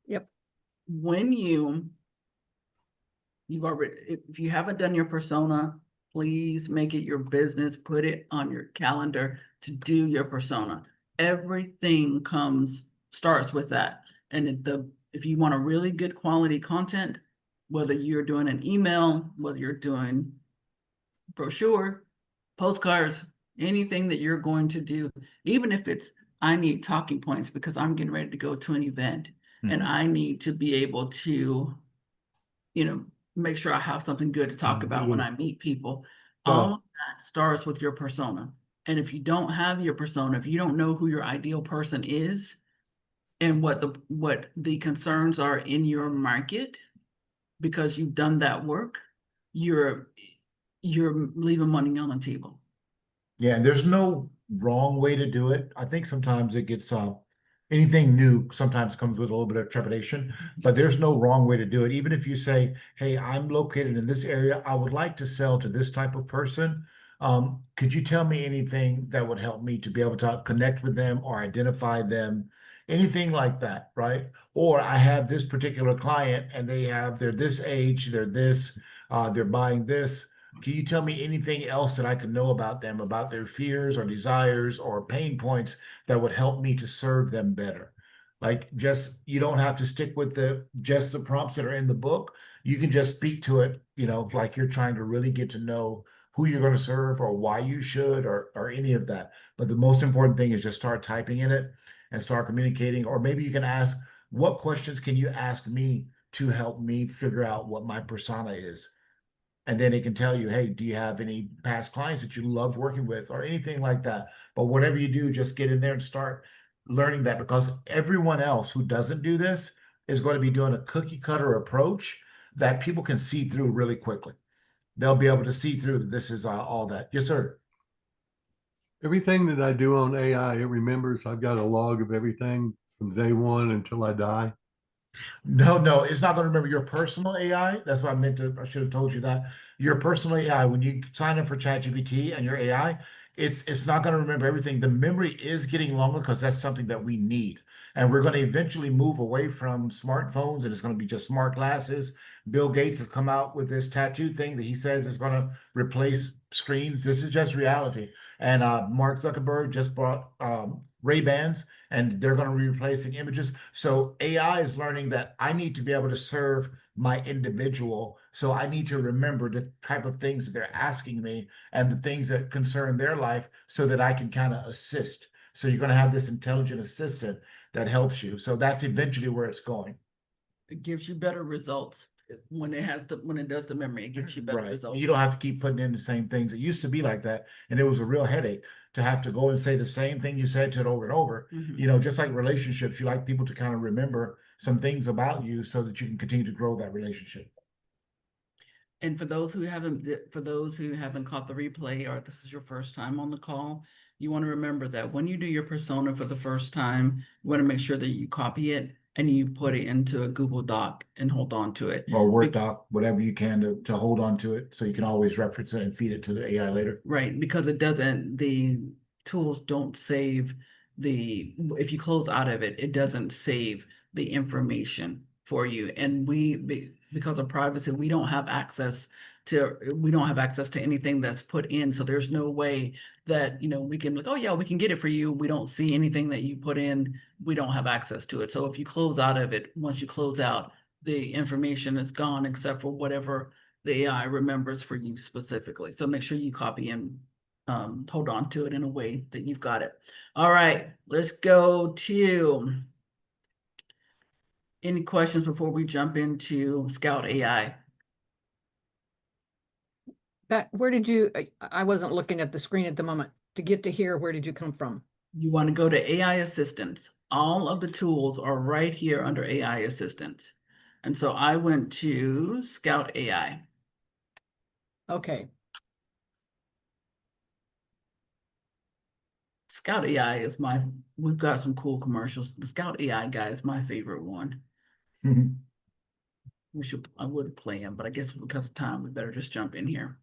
Yep. When you've already, if you haven't done your persona, please make it your business, put it on your calendar to do your persona. Everything starts with that. And if you want a really good quality content, whether you're doing an email, whether you're doing brochure, postcards, anything that you're going to do, even if it's, I need talking points because I'm getting ready to go to an event and I need to be able to, make sure I have something good to talk about when I meet people. All of that starts with your persona. And if you don't have your persona, if you don't know who your ideal person is and what the concerns are in your market, because you've done that work, you're leaving money on the table. Yeah, and there's no wrong way to do it. I think sometimes it gets anything new sometimes comes with a little bit of trepidation, but there's no wrong way to do it. Even if you say, hey, I'm located in this area, I would like to sell to this type of person. Could you tell me anything that would help me to be able to connect with them or identify them? Anything like that, right? Or I have this particular client and they're this age, they're buying this. Can you tell me anything else that I can know about them, about their fears or desires or pain points that would help me to serve them better? Like, you don't have to stick with just the prompts that are in the book. You can just speak to it, like you're trying to really get to know who you're going to serve or why you should or any of that. But the most important thing is just start typing in it and start communicating. Or maybe you can ask, what questions can you ask me to help me figure out what my persona is? And then it can tell you, hey, do you have any past clients that you love working with or anything like that? But whatever you do, just get in there and start learning that, because everyone else who doesn't do this is going to be doing a cookie cutter approach that people can see through really quickly. They'll be able to see through that this is all that. Yes, sir. Everything that I do on AI, it remembers. I've got a log of everything from day one until I die. No, it's not going to remember your personal AI. That's what I should have told you that. Your personal AI, when you sign up for ChatGPT and your AI, it's not going to remember everything. The memory is getting longer because that's something that we need. And we're going to eventually move away from smartphones and it's going to be just smart glasses. Bill Gates has come out with this tattoo thing that he says is going to replace screens. This is just reality. And Mark Zuckerberg just bought Ray-Bans, and they're going to be replacing images. So AI is learning that I need to be able to serve my individual. So I need to remember the type of things that they're asking me and the things that concern their life so that I can kind of assist. So you're going to have this intelligent assistant that helps you. So that's eventually where it's going. It gives you better results when it does the memory. It gives you better Right. results. You don't have to keep putting in the same things. It used to be like that, and it was a real headache to have to go and say the same thing you said to it over and over. Mhm. You know, just like relationships, you like people to kind of remember some things about you so that you can continue to grow that relationship. And for those who haven't caught the replay, or this is your first time on the call, you want to remember that when you do your persona for the first time, you want to make sure that you copy it and you put it into a Google Doc and hold on to it. Or Word doc, whatever you can to hold on to it so you can always reference it and feed it to the AI later. Right, because the tools don't save if you close out of it, it doesn't save the information for you. And because of privacy, we don't have access to anything that's put in. So there's no way that, we can like, oh yeah, we can get it for you. We don't see anything that you put in. We don't have access to it. So if you close out of it, once you close out, the information is gone except for whatever the AI remembers for you specifically. So make sure you copy and hold on to it in a way that you've got it. All right, let's go to any questions before we jump into Scout AI. Where did you, I wasn't looking at the screen at the moment. To get to here, where did you come from? You want to go to AI Assistance. All of the tools are right here under AI Assistance. And so I went to Scout AI. Okay. Scout AI we've got some cool commercials. The Scout AI guy is my favorite one. I would play him, but I guess because of time, we better just jump in here.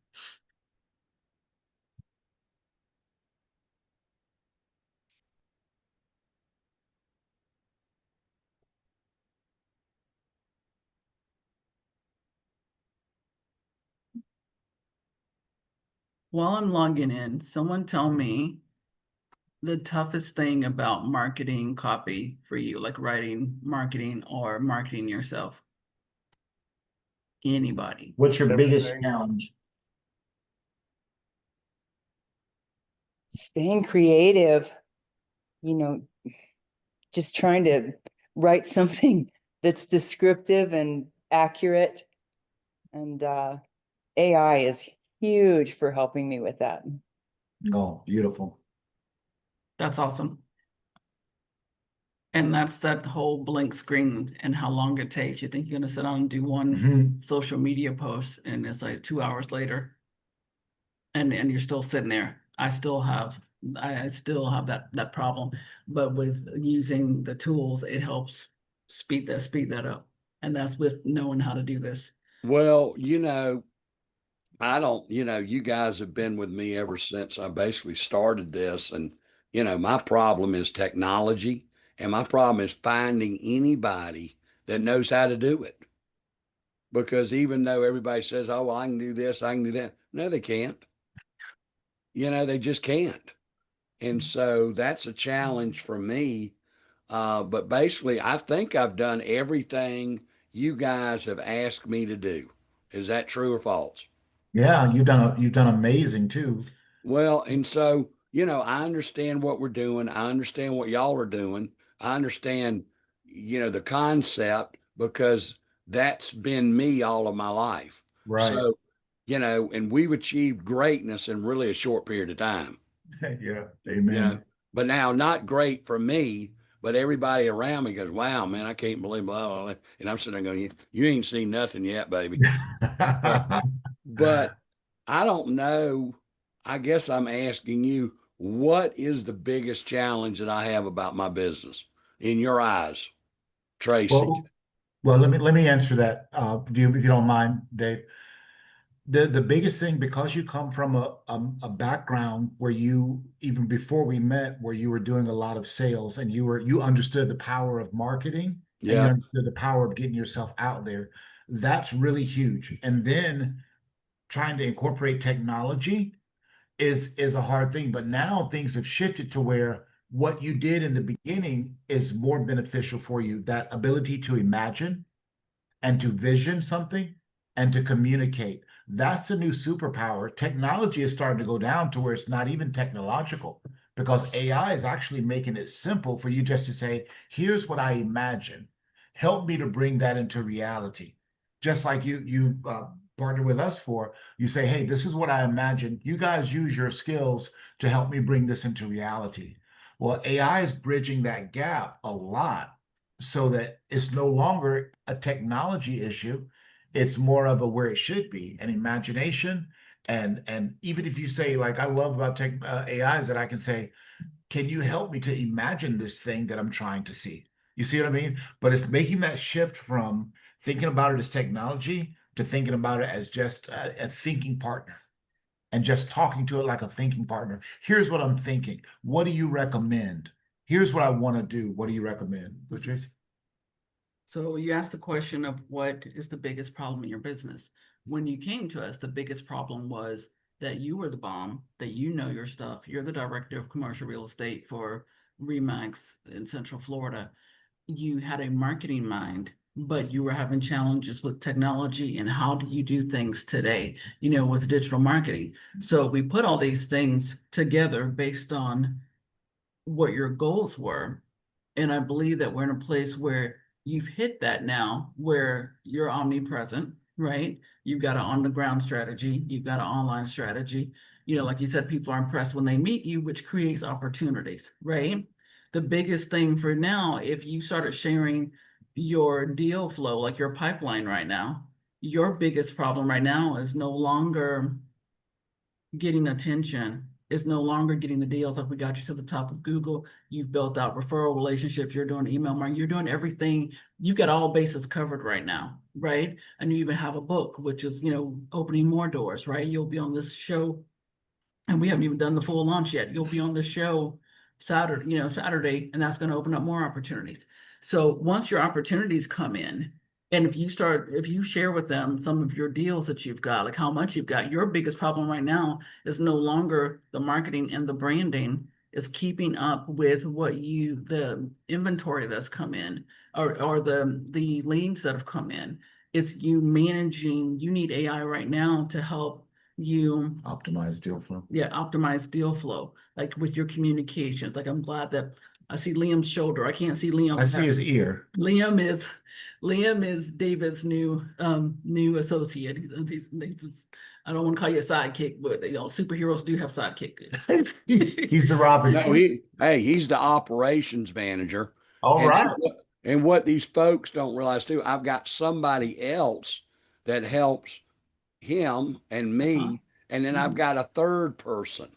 While I'm logging in, someone tell me the toughest thing about marketing copy for you, like writing marketing or marketing yourself. Anybody? What's your biggest challenge? Staying creative, just trying to write something that's descriptive and accurate. And AI is huge for helping me with that. Oh, beautiful. That's awesome. And that's that whole blank screen and how long it takes. You think you're gonna sit down and do one social media post and it's like 2 hours later and you're still sitting there. I still have that problem, but with using the tools, it helps speed that up. And that's with knowing how to do this. Well, I don't, you guys have been with me ever since I basically started this. And, my problem is technology. And my problem is finding anybody that knows how to do it. Because even though everybody says, oh, well, I can do this, I can do that. No, they can't. They just can't. And so that's a challenge for me. But basically, I think I've done everything you guys have asked me to do. Is that true or false? Yeah, you've done amazing too. Well, and so, I understand what we're doing. I understand what y'all are doing. I understand, the concept because that's been me all of my life. Right. So, and we've achieved greatness in really a short period of time. Yeah. Amen. But now not great for me, but everybody around me goes, wow, man, I can't believe blah, blah, blah. And I'm sitting there going, you ain't seen nothing yet, baby. But I don't know. I guess I'm asking you, what is the biggest challenge that I have about my business in your eyes, Tracy? Well, let me answer that. If you don't mind, Dave. the biggest thing, because you come from a background where you, even before we met, where you were doing a lot of sales and you understood the power of marketing and you Yeah. understood the power of getting yourself out there. That's really huge. And then trying to incorporate technology is a hard thing. But now things have shifted to where what you did in the beginning is more beneficial for you. That ability to imagine and to vision something and to communicate. That's the new superpower. Technology is starting to go down to where it's not even technological, because AI is actually making it simple for you just to say, here's what I imagine. Help me to bring that into reality. Just like you partner with us for, you say, hey, this is what I imagine. You guys use your skills to help me bring this into reality. Well, AI is bridging that gap a lot, so that it's no longer a technology issue. It's more of a where it should be, an imagination. And even if you say, like, I love about tech AI is that I can say, can you help me to imagine this thing that I'm trying to see? You see what I mean? But it's making that shift from thinking about it as technology to thinking about it as just a thinking partner, and just talking to it like a thinking partner. Here's what I'm thinking. What do you recommend? Here's what I want to do. What do you recommend? Which is, So you asked the question of what is the biggest problem in your business. When you came to us, the biggest problem was that you were the bomb, that you know your stuff. You're the director of commercial real estate for Remax in Central Florida. You had a marketing mind, but you were having challenges with technology and how do you do things today, with digital marketing. So we put all these things together based on what your goals were. And I believe that we're in a place where you've hit that now, where you're omnipresent, right? You've got an on the ground strategy, you've got an online strategy. Like you said, people are impressed when they meet you, which creates opportunities, right? The biggest thing for now, if you started sharing your deal flow, like your pipeline right now, your biggest problem right now is no longer getting attention, is no longer getting the deals. Like, we got you to the top of Google, you've built out referral relationships, you're doing email marketing, you're doing everything. You've got all bases covered right now, right? And you even have a book, which is, opening more doors, right? You'll be on this show, and we haven't even done the full launch yet. You'll be on the show Saturday, and that's going to open up more opportunities. So once your opportunities come in, and if you share with them some of your deals that you've got, like how much you've got, your biggest problem right now is no longer the marketing and the branding, is keeping up with the inventory that's come in, or the leads that have come in. It's you managing. You need AI right now to help you optimize deal flow. optimize deal flow, like with your communications. Like, I'm glad that I see Liam's shoulder. I can't see Liam. I see his ear. Liam is David's new associate. I don't want to call you a sidekick, but superheroes do have sidekick. He's the Robin. No, he's the operations manager. All And right. And what these folks don't realize too, I've got somebody else that helps him and me, and then I've got a third person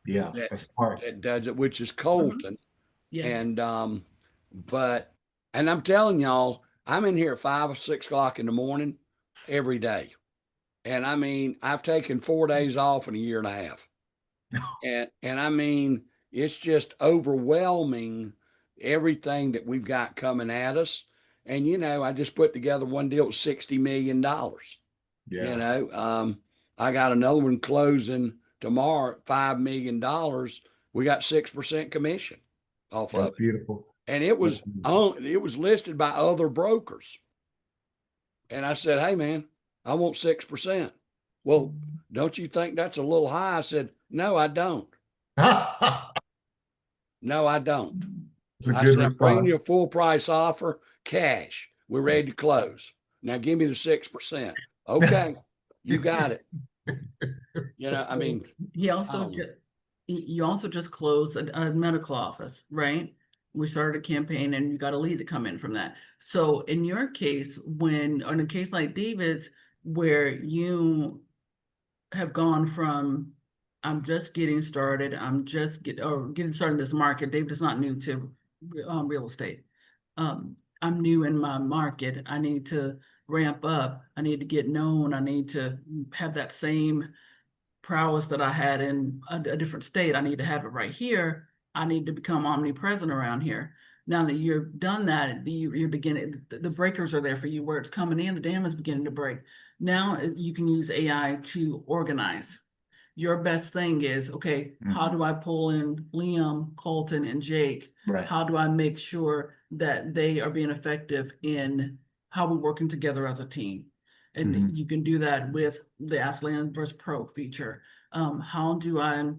Yeah, that's smart. that does it, which is Colton. Yes. And and I'm telling y'all, I'm in here at 5 or 6 o'clock in the morning every day. And I mean, I've taken 4 days off in a year and a half. And I mean, it's just overwhelming, everything that we've got coming at us. And I just put together one deal with $60 million. Yeah. I got another one closing tomorrow at $5 million. We got 6% commission off That's of it. beautiful. And it was listed by other brokers. And I said, hey man, I want 6%. Well, don't you think that's a little high? I said, no, I don't. No, I don't. It's a I good said, I'm bringing response. you a full price offer, cash. We're ready to close. Now give me the 6%. Okay, you got it. I mean, you also just closed a medical office, right? We started a campaign and you got a lead to come in from that. So in your case, in a case like David's, where you have gone from, I'm just getting started, getting started in this market. David is not new to real estate. I'm new in my market. I need to ramp up. I need to get known. I need to have that same prowess that I had in a different state. I need to have it right here. I need to become omnipresent around here. Now that you've done that, you're beginning, the breakers are there for you where it's coming in, the dam is beginning to break. Now you can use AI to organize. Your best thing is, okay, how do I pull in Liam, Colton, and Jake? Right. How do I make sure that they are being effective in how we're working together as a team? And you can do that with the Ask Landverse Pro feature. How do I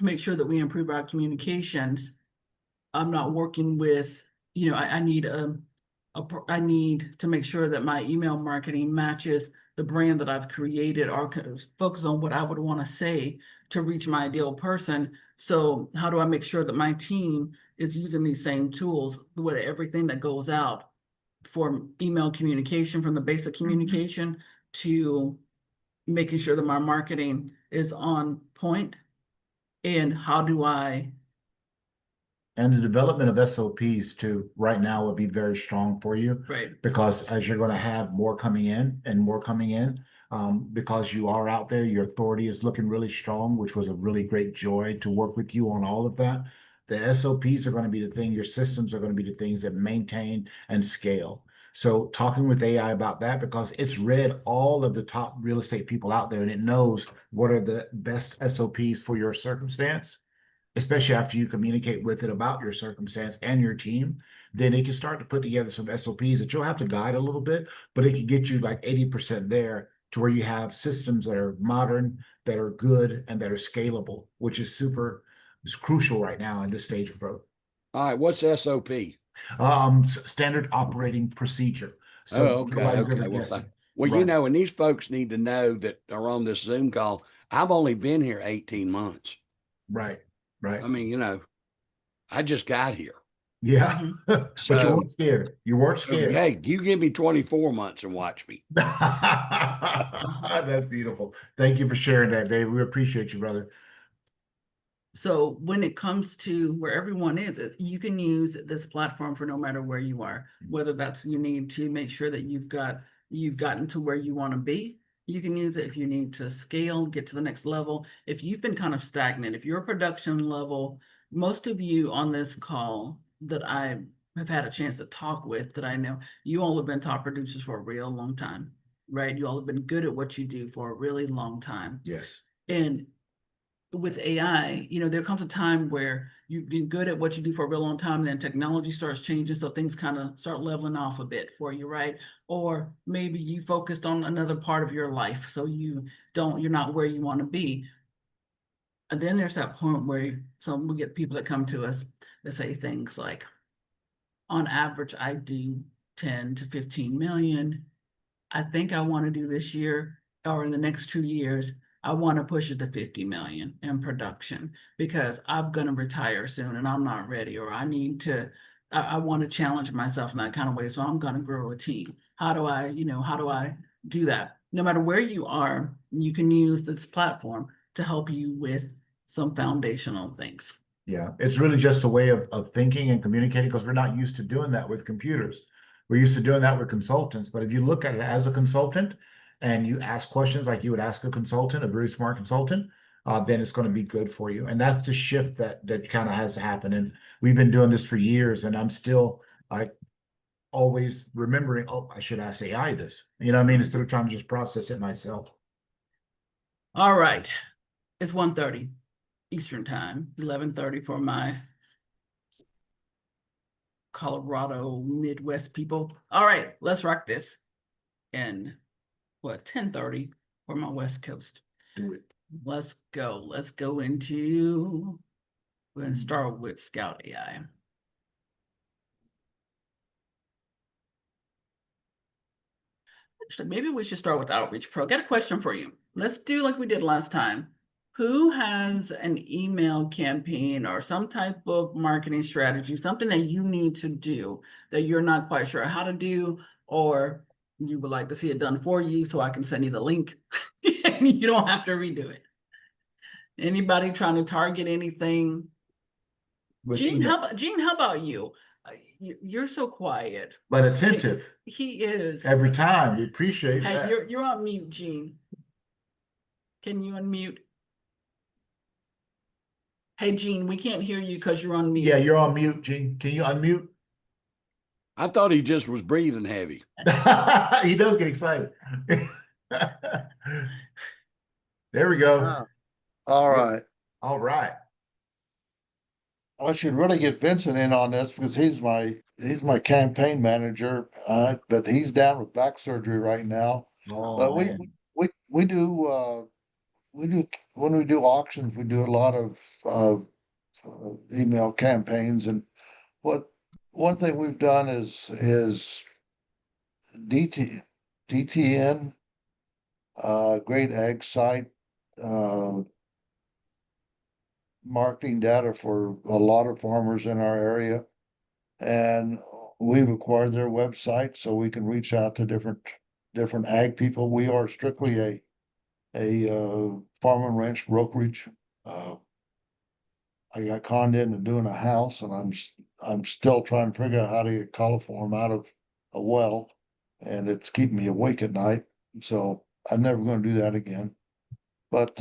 make sure that we improve our communications? I'm not working with, I need I need to make sure that my email marketing matches the brand that I've created, or focus on what I would want to say to reach my ideal person. So how do I make sure that my team is using these same tools with everything that goes out for email communication, from the basic communication to making sure that my marketing is on point? And how do I And the development of SOPs too, right now would be very strong for you. Right. Because as you're going to have more coming in and more coming in, because you are out there, your authority is looking really strong, which was a really great joy to work with you on all of that. The SOPs are going to be the thing, your systems are going to be the things that maintain and scale. So talking with AI about that, because it's read all of the top real estate people out there and it knows what are the best SOPs for your circumstance, especially after you communicate with it about your circumstance and your team, then it can start to put together some SOPs that you'll have to guide a little bit, but it can get you like 80% there to where you have systems that are modern, that are good, and that are scalable, which is is crucial right now in this stage of growth. All right, what's SOP? Standard operating procedure. Oh, So okay, nobody's okay. ever Well, guessing. well, Right. and these folks need to know that are on this Zoom call. I've only been here 18 months. Right. Right. I mean, I just got here. Yeah. But you So- weren't scared. You weren't scared. Hey, you give me 24 months and watch me. That's beautiful. Thank you for sharing that, Dave. We appreciate you, brother. So when it comes to where everyone is, you can use this platform for no matter where you are, whether that's you need to make sure that you've gotten to where you want to be. You can use it if you need to scale, get to the next level. If you've been kind of stagnant, if your production level, most of you on this call that I have had a chance to talk with, that I know, you all have been top producers for a real long time, right? You all have been good at what you do for a really long time. Yes. And with AI, there comes a time where you've been good at what you do for a real long time, and then technology starts changing, so things kind of start leveling off a bit for you, right? Or maybe you focused on another part of your life, so you're not where you want to be. And then there's that point where we get people that come to us that say things like, on average, I do 10 to 15 million. I think I want to do this year or in the next 2 years, I want to push it to 50 million in production because I'm going to retire soon and I'm not ready, or I want to challenge myself in that kind of way. So I'm going to grow a team. How do I do that? No matter where you are, you can use this platform to help you with some foundational things. Yeah, it's really just a way of thinking and communicating, because we're not used to doing that with computers. We're used to doing that with consultants. But if you look at it as a consultant and you ask questions like you would ask a consultant, a very smart consultant, then it's going to be good for you. And that's the shift that kind of has to happen. And we've been doing this for years, and I'm still always remembering, oh, I should ask AI this. You know what I mean? Instead of trying to just process it myself. All right. It's 1:30 Eastern time, 11:30 for my Colorado Midwest people. All right, let's rock this. And 10:30 for my West Coast. Do it. Let's go. Let's go into, we're going to start with Scout AI. Actually, maybe we should start with Outreach Pro. Got a question for you. Let's do like we did last time. Who has an email campaign or some type of marketing strategy, something that you need to do that you're not quite sure how to do, or you would like to see it done for you so I can send you the link and you don't have to redo it? Anybody trying to target anything? With Gene, email. how about you? You're so quiet. but attentive He is. every time. We appreciate Hey, that. you're on mute, Gene. Can you unmute? Hey, Gene, we can't hear you because you're on mute. Yeah, you're on mute, Gene. Can you unmute? I thought he just was breathing heavy. He does get excited. There we go. All Yeah. right. All right. I should really get Vincent in on this because he's my campaign manager, but he's down with back surgery right now. But Oh, we man. we do when we do auctions, we do a lot of email campaigns, and one thing we've done is DTN, Great Ag Site, uh, marketing data for a lot of farmers in our area. And we've acquired their website so we can reach out to different ag people. We are strictly a farm and ranch brokerage. I got conned into doing a house, and I'm still trying to figure out how to get coliform out of a well, and it's keeping me awake at night. So I'm never going to do that again. But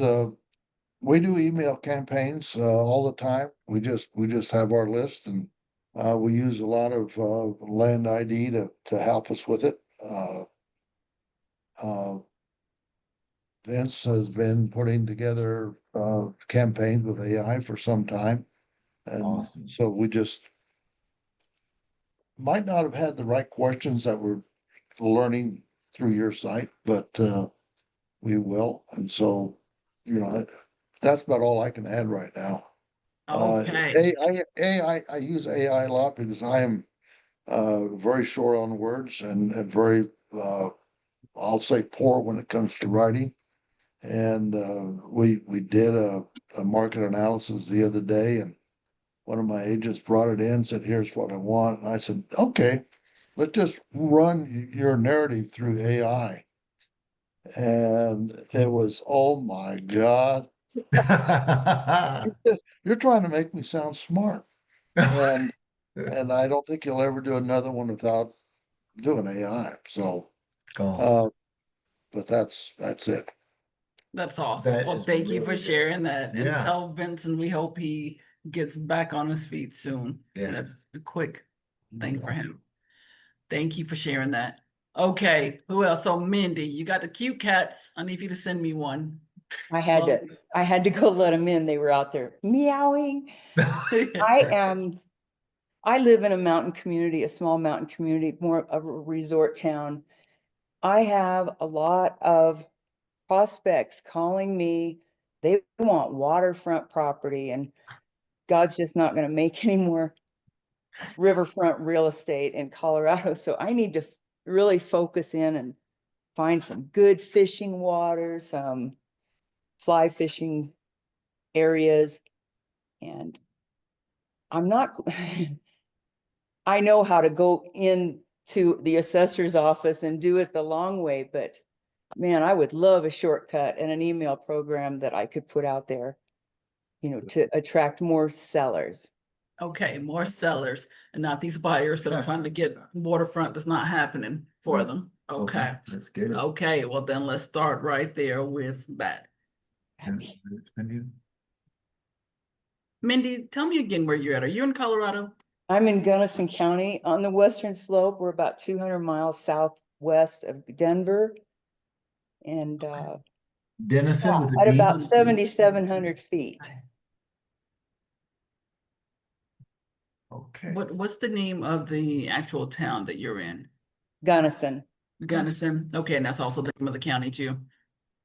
we do email campaigns all the time. We just have our list, and we use a lot of land ID to help us with it. Vince has been putting together campaigns with AI for some time, and Awesome. so we just might not have had the right questions that we're learning through your site, but we will. And so, that's about all I can add right now. Okay. I use AI a lot because I am very short on words and very I'll say poor when it comes to writing. And we did a market analysis the other day, and one of my agents brought it in, said, "Here's what I want." And I said, "Okay, let's just run your narrative through AI." And it was, oh my God, you're trying to make me sound smart. And I don't think you'll ever do another one without doing AI. So, Oh, but that's it. That's awesome. that Well, is thank you for really good. sharing that. And Yeah. tell Vincent we hope he gets back on his feet soon. Yeah. That's a quick thing for him. Thank you for sharing that. Okay, who else? So Mindy, you got the cute cats. I need you to send me one. I had to go let them in. They were out there meowing. I live in a mountain community, a small mountain community, more of a resort town. I have a lot of prospects calling me. They want waterfront property, and God's just not going to make any more riverfront real estate in Colorado. So I need to really focus in and find some good fishing waters, some fly fishing areas. And I'm not, I know how to go into the assessor's office and do it the long way, but man, I would love a shortcut and an email program that I could put out there, to attract more sellers. Okay, more sellers and not these buyers that are trying to get waterfront that's not happening for them. Okay. Let's get it. Okay, well then let's start right there with that. Mindy, tell me again where you're at. Are you in Colorado? I'm in Gunnison County on the western slope. We're about 200 miles southwest of Denver. And Denison with a at D. about 7,700 feet. Okay. What's the name of the actual town that you're in? Gunnison. Gunnison. Okay, and that's also the name of the county too.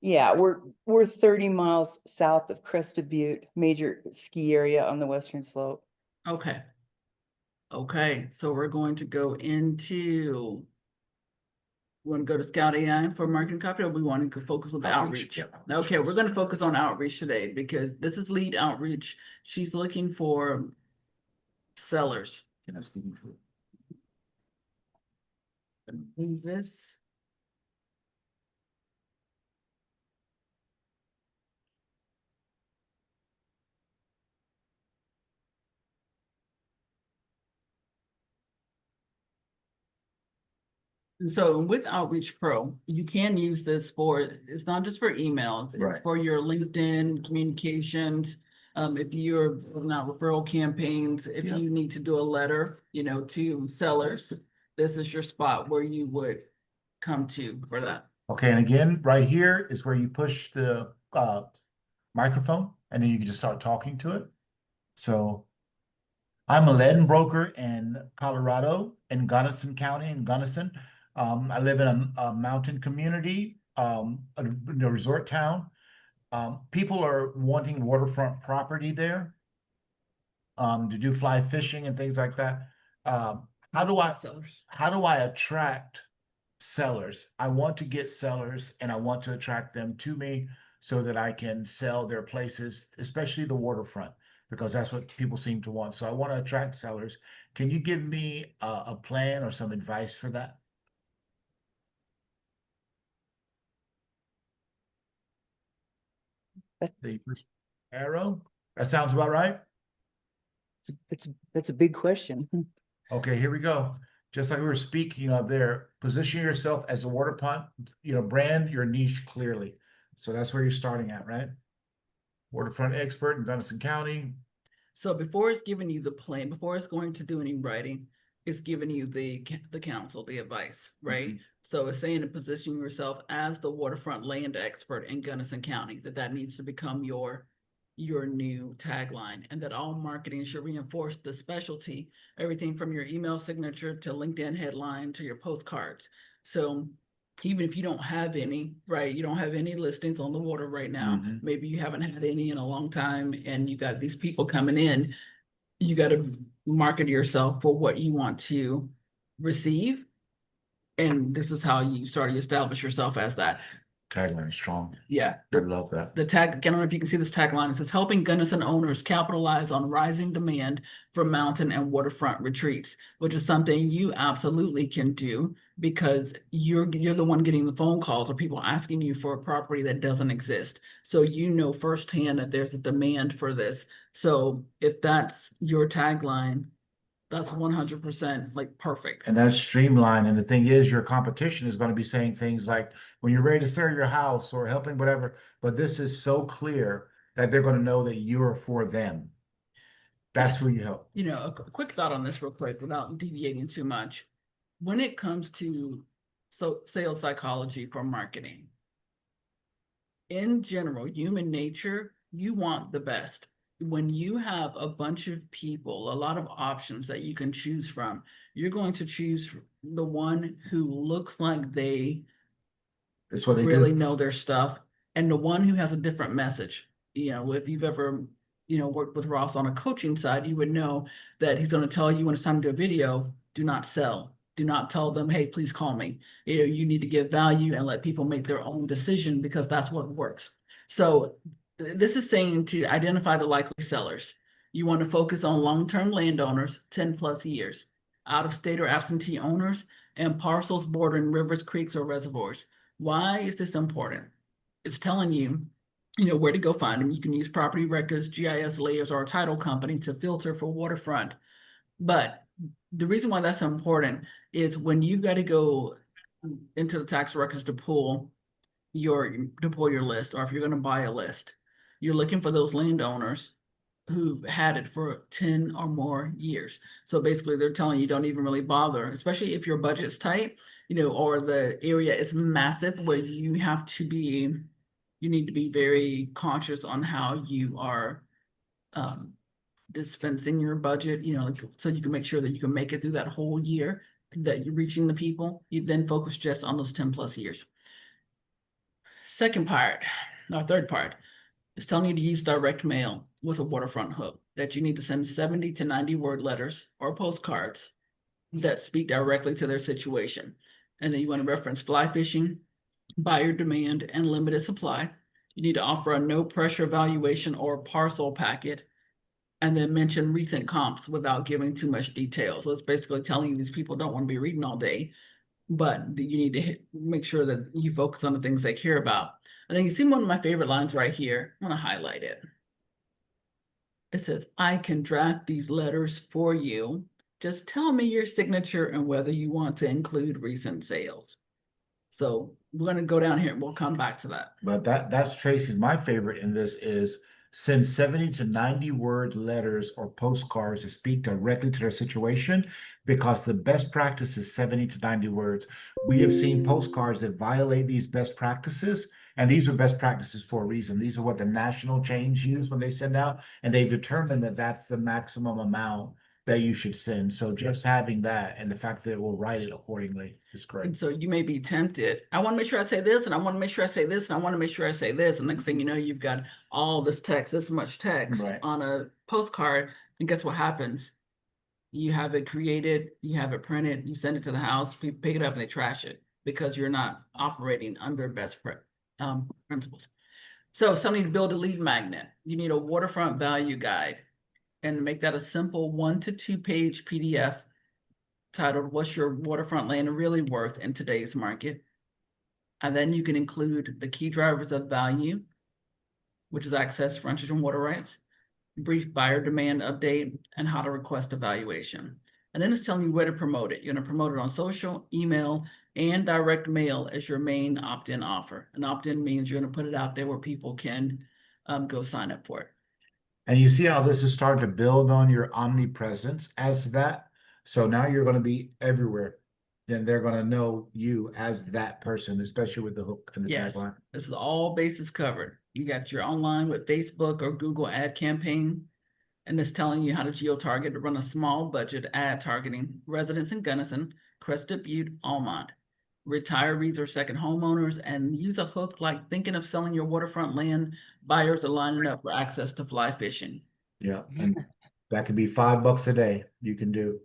Yeah, we're 30 miles south of Crested Butte, major ski area on the western slope. Okay. Okay, so we're going to go into, we want to go to Scout AI for marketing copy, or we want to focus with outreach? Okay, we're going to focus on outreach today because this is lead outreach. She's looking for sellers. Can I speak for? Move this. And so with Outreach Pro, you can use this for, it's not just for emails, it's Right. for your LinkedIn communications. If you're not referral campaigns, if Yeah. you need to do a letter, to sellers, this is your spot where you would come to for that. Okay, and again, right here is where you push the microphone, and then you can just start talking to it. So I'm a land broker in Colorado, in Gunnison County, in Gunnison. I live in a mountain community, a resort town. People are wanting waterfront property there, to do fly fishing and things like that. How do I attract sellers? I want to get sellers, and I want to attract them to me so that I can sell their places, especially the waterfront, because that's what people seem to want. So I want to attract sellers. Can you give me a plan or some advice for that? The first arrow? That sounds about right. That's a big question. Okay, here we go. Just like we were speaking of there, position yourself as a waterfront, brand your niche clearly. So that's where you're starting at, right? Waterfront expert in Gunnison County. So before it's giving you the plan, before it's going to do any writing, it's giving you the counsel, the advice, right? So it's saying to position yourself as the waterfront land expert in Gunnison County, that needs to become your new tagline, and that all marketing should reinforce the specialty, everything from your email signature to LinkedIn headline to your postcards. So even if you don't have any, right, you don't have any listings on the water right now, maybe you haven't had any in a long time, and you got these people coming in, you got to market yourself for what you want to receive. And this is how you start to establish yourself as that. Tagline is strong. Yeah. I love that. The tag, I don't know if you can see this tagline. It says, helping Gunnison owners capitalize on rising demand for mountain and waterfront retreats, which is something you absolutely can do, because you're the one getting the phone calls or people asking you for a property that doesn't exist. So you know firsthand that there's a demand for this. So if that's your tagline, that's 100% like perfect. And that's streamlined. And the thing is, your competition is going to be saying things like, when you're ready to sell your house or helping whatever, but this is so clear that they're going to know that you're for them. That's who you help. A quick thought on this real quick without deviating too much. When it comes to sales psychology for marketing, in general, human nature, you want the best. When you have a bunch of people, a lot of options that you can choose from, you're going to choose the one who looks like they That's what they really do. know their stuff, and the one who has a different message. If you've ever, worked with Ross on a coaching side, you would know that he's going to tell you when it's time to do a video, do not sell. Do not tell them, hey, please call me. You need to give value and let people make their own decision, because that's what works. So this is saying to identify the likely sellers. You want to focus on long-term landowners, 10+ years, out-of-state or absentee owners, and parcels bordering rivers, creeks, or reservoirs. Why is this important? It's telling you, where to go find them. You can use property records, GIS layers, or a title company to filter for waterfront. But the reason why that's important is when you've got to go into the tax records to pull your list, or if you're going to buy a list, you're looking for those landowners who've had it for 10 or more years. So basically they're telling you don't even really bother, especially if your budget's tight, or the area is massive where you need to be very conscious on how you are dispensing your budget, so you can make sure that you can make it through that whole year, that you're reaching the people. You then focus just on those 10+ years. Third part is telling you to use direct mail with a waterfront hook, that you need to send 70 to 90 word letters or postcards that speak directly to their situation. And then you want to reference fly fishing, buyer demand, and limited supply. You need to offer a no pressure valuation or parcel packet, and then mention recent comps without giving too much detail. So it's basically telling you these people don't want to be reading all day, but you need to make sure that you focus on the things they care about. And then you see one of my favorite lines right here. I'm going to highlight it. It says, I can draft these letters for you Just tell me your signature and whether you want to include recent sales. So we're going to go down here and we'll come back to that. But that's Tracy's. My favorite in this is send 70 to 90 word letters or postcards to speak directly to their situation, because the best practice is 70 to 90 words. We have seen postcards that violate these best practices, and these are best practices for a reason. These are what the national chains use when they send out, and they've determined that that's the maximum amount that you should send. So just having that and the fact that it will write it accordingly is great. And so you may be tempted. I want to make sure I say this, and I want to make sure I say this, and I want to make sure I say this. And next thing you know, you've got all this text, this much text Right. on a postcard. And guess what happens? You have it created, you have it printed, you send it to the house, people pick it up and they trash it because you're not operating under best principles. So something to build a lead magnet. You need a waterfront value guide, and make that a simple 1 to 2 page PDF titled, "What's your waterfront land really worth in today's market?" And then you can include the key drivers of value, which is access, frontage, and water rights, brief buyer demand update, and how to request a valuation. And then it's telling you where to promote it. You're going to promote it on social, email, and direct mail as your main opt-in offer. An opt-in means you're going to put it out there where people can go sign up for it. And you see how this is starting to build on your omnipresence as that. So now you're going to be everywhere. Then they're going to know you as that person, especially with the hook and the Yes. tagline. This is all bases covered. You got your online with Facebook or Google ad campaign, and it's telling you how to geo-target to run a small budget ad targeting residents in Gunnison, Crested Butte, Almont, retirees or second homeowners, and use a hook like thinking of selling your waterfront land. Buyers are lining up for access to fly fishing. Yeah. And that could be $5 a day. You can do,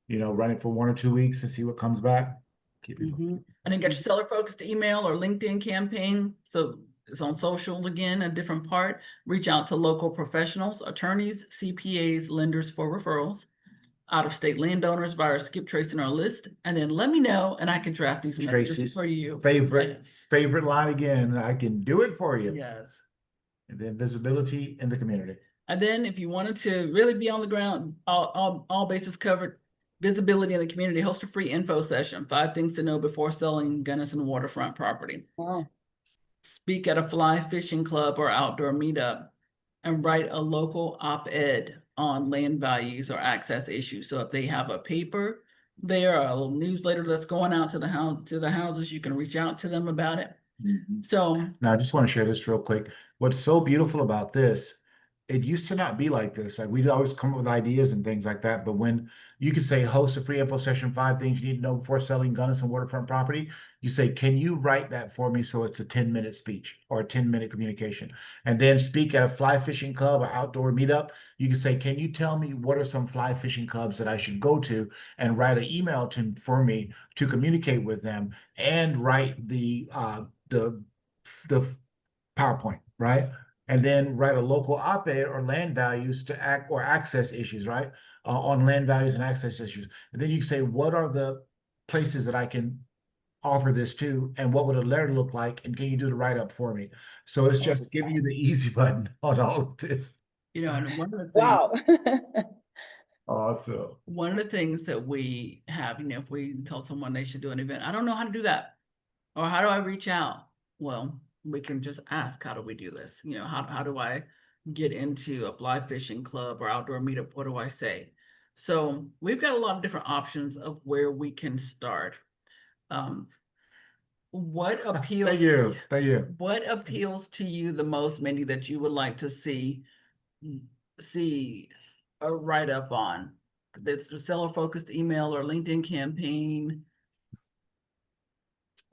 run it for 1 or 2 weeks and see what comes back. Keep it going. And then get your seller focused email or LinkedIn campaign. So it's on socials again, a different part. Reach out to local professionals, attorneys, CPAs, lenders for referrals, out-of-state landowners via skip tracing our list, and then let me know, and I can draft these messages Tracy's for you. favorite Yes. line again. I can do it for you. Yes. And then visibility in the community. And then if you wanted to really be on the ground, all bases covered, visibility in the community, host a free info session, 5 things to know before selling Gunnison waterfront property. Wow. Speak at a fly fishing club or outdoor meetup, and write a local op-ed on land values or access issues. So if they have a paper there, a little newsletter that's going out to the houses, you can reach out to them about it. Mhm. So Now, I just want to share this real quick. What's so beautiful about this, it used to not be like this. Like we'd always come up with ideas and things like that. But when you could say, host a free info session, 5 things you need to know before selling Gunnison waterfront property, you say, can you write that for me so it's a 10-minute speech or a 10-minute communication? And then speak at a fly fishing club or outdoor meetup. You can say, can you tell me what are some fly fishing clubs that I should go to, and write an email for me to communicate with them, and write the PowerPoint, right? And then write a local op-ed or land values to access issues, right? On land values and access issues. And then you say, what are the places that I can offer this to, and what would a letter look like, and can you do the write-up for me? So it's just giving you the easy button on all of this. and one of the things, Wow. Awesome. one of the things that we have, if we tell someone they should do an event, I don't know how to do that, or how do I reach out? Well, we can just ask, how do we do this? How do I get into a fly fishing club or outdoor meetup? What do I say? So we've got a lot of different options of where we can start. What appeals? Thank you. Thank you. What appeals to you the most, Mindy, that you would like to see a write-up on? That's the seller focused email or LinkedIn campaign.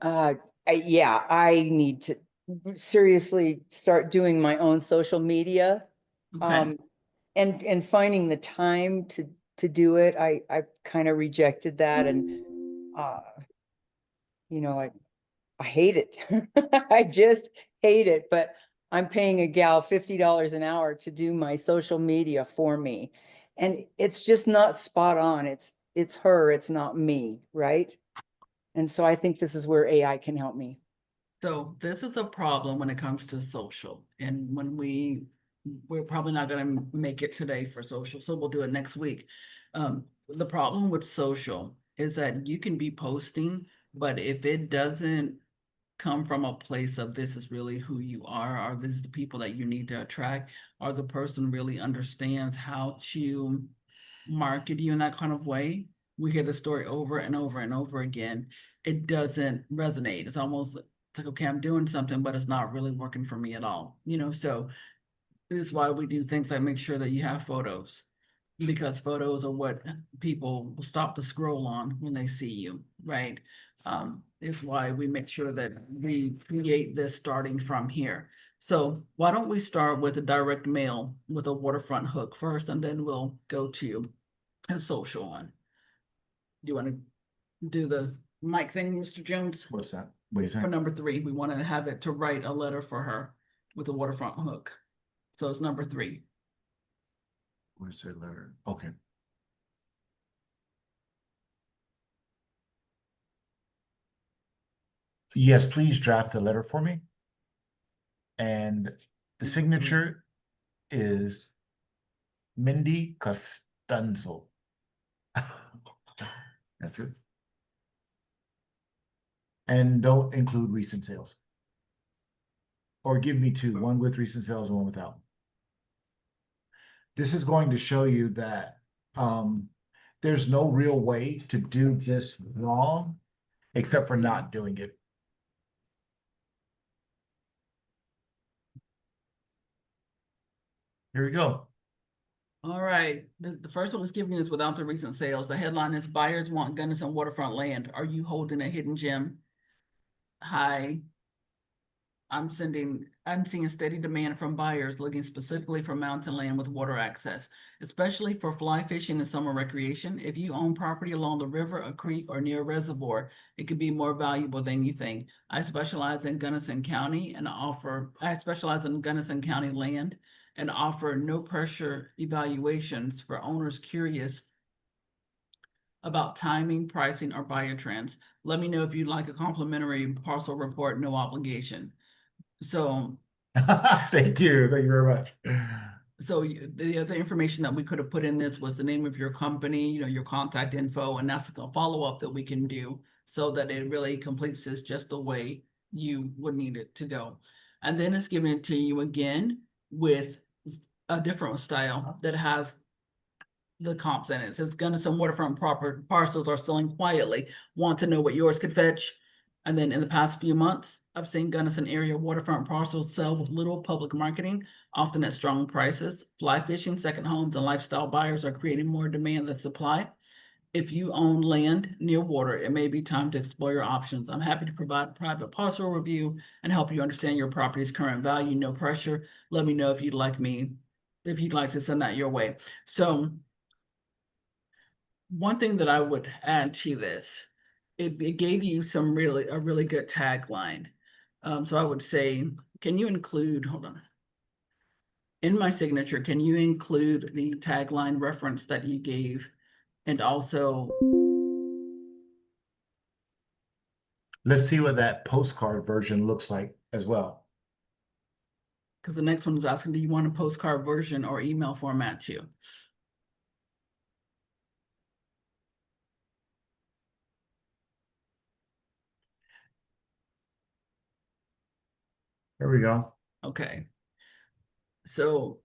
Yeah, I need to seriously start doing my own social media. Okay. And finding the time to do it. I've kind of rejected that, and I hate it. I just hate it, but I'm paying a gal $50 an hour to do my social media for me. And it's just not spot on. It's her, it's not me, right? And so I think this is where AI can help me. So this is a problem when it comes to social. And when we we're probably not gonna make it today for social, so we'll do it next week. The problem with social is that you can be posting, but if it doesn't come from a place of this is really who you are, or this is the people that you need to attract, or the person really understands how to market you in that kind of way. We hear the story over and over and over again. It doesn't resonate. It's almost like, okay, I'm doing something, but it's not really working for me at all. So this is why we do things like make sure that you have photos, because photos are what people will stop to scroll on when they see you, right? Is why we make sure that we create this starting from here. So why don't we start with a direct mail with a waterfront hook first, and then we'll go to a social one. Do you want to do the mic thing, Mr. Jones? What's that? What are you For saying? number 3, we want to have it to write a letter for her with a waterfront hook. So it's number 3. Where's that letter? Okay. Yes, please draft the letter for me. And the signature is Mindy Costanzo. That's it. And don't include recent sales. Or give me 2, one with recent sales and one without. This is going to show you that there's no real way to do this wrong except for not doing it. Here we go. All right. The first one was given is without the recent sales. The headline is buyers want Gunnison waterfront land. Are you holding a hidden gem? Hi. I'm seeing steady demand from buyers looking specifically for mountain land with water access, especially for fly fishing and summer recreation. If you own property along the river, a creek, or near a reservoir, it could be more valuable than you think. I specialize in Gunnison County land and offer no pressure evaluations for owners curious about timing, pricing, or buyer trends. Let me know if you'd like a complimentary parcel report, no obligation. So, Thank you very much. the other information that we could have put in this was the name of your company, your contact info, and that's a follow-up that we can do so that it really completes this just the way you would need it to go. And then it's given it to you again with a different style that has the comps in it. It says Gunnison waterfront parcels are selling quietly. Want to know what yours could fetch? And then in the past few months, I've seen Gunnison area waterfront parcels sell with little public marketing, often at strong prices. Fly fishing, second homes, and lifestyle buyers are creating more demand than supply. If you own land near water, it may be time to explore your options. I'm happy to provide a private parcel review and help you understand your property's current value. No pressure. Let me know if you'd like to send that your way. So one thing that I would add to this, it gave you a really good tagline. So I would say, can you include, hold on. In my signature, can you include the tagline reference that you gave? And also, let's see what that postcard version looks like as well. because the next one is asking, do you want a postcard version or email format too? There we go. Okay. So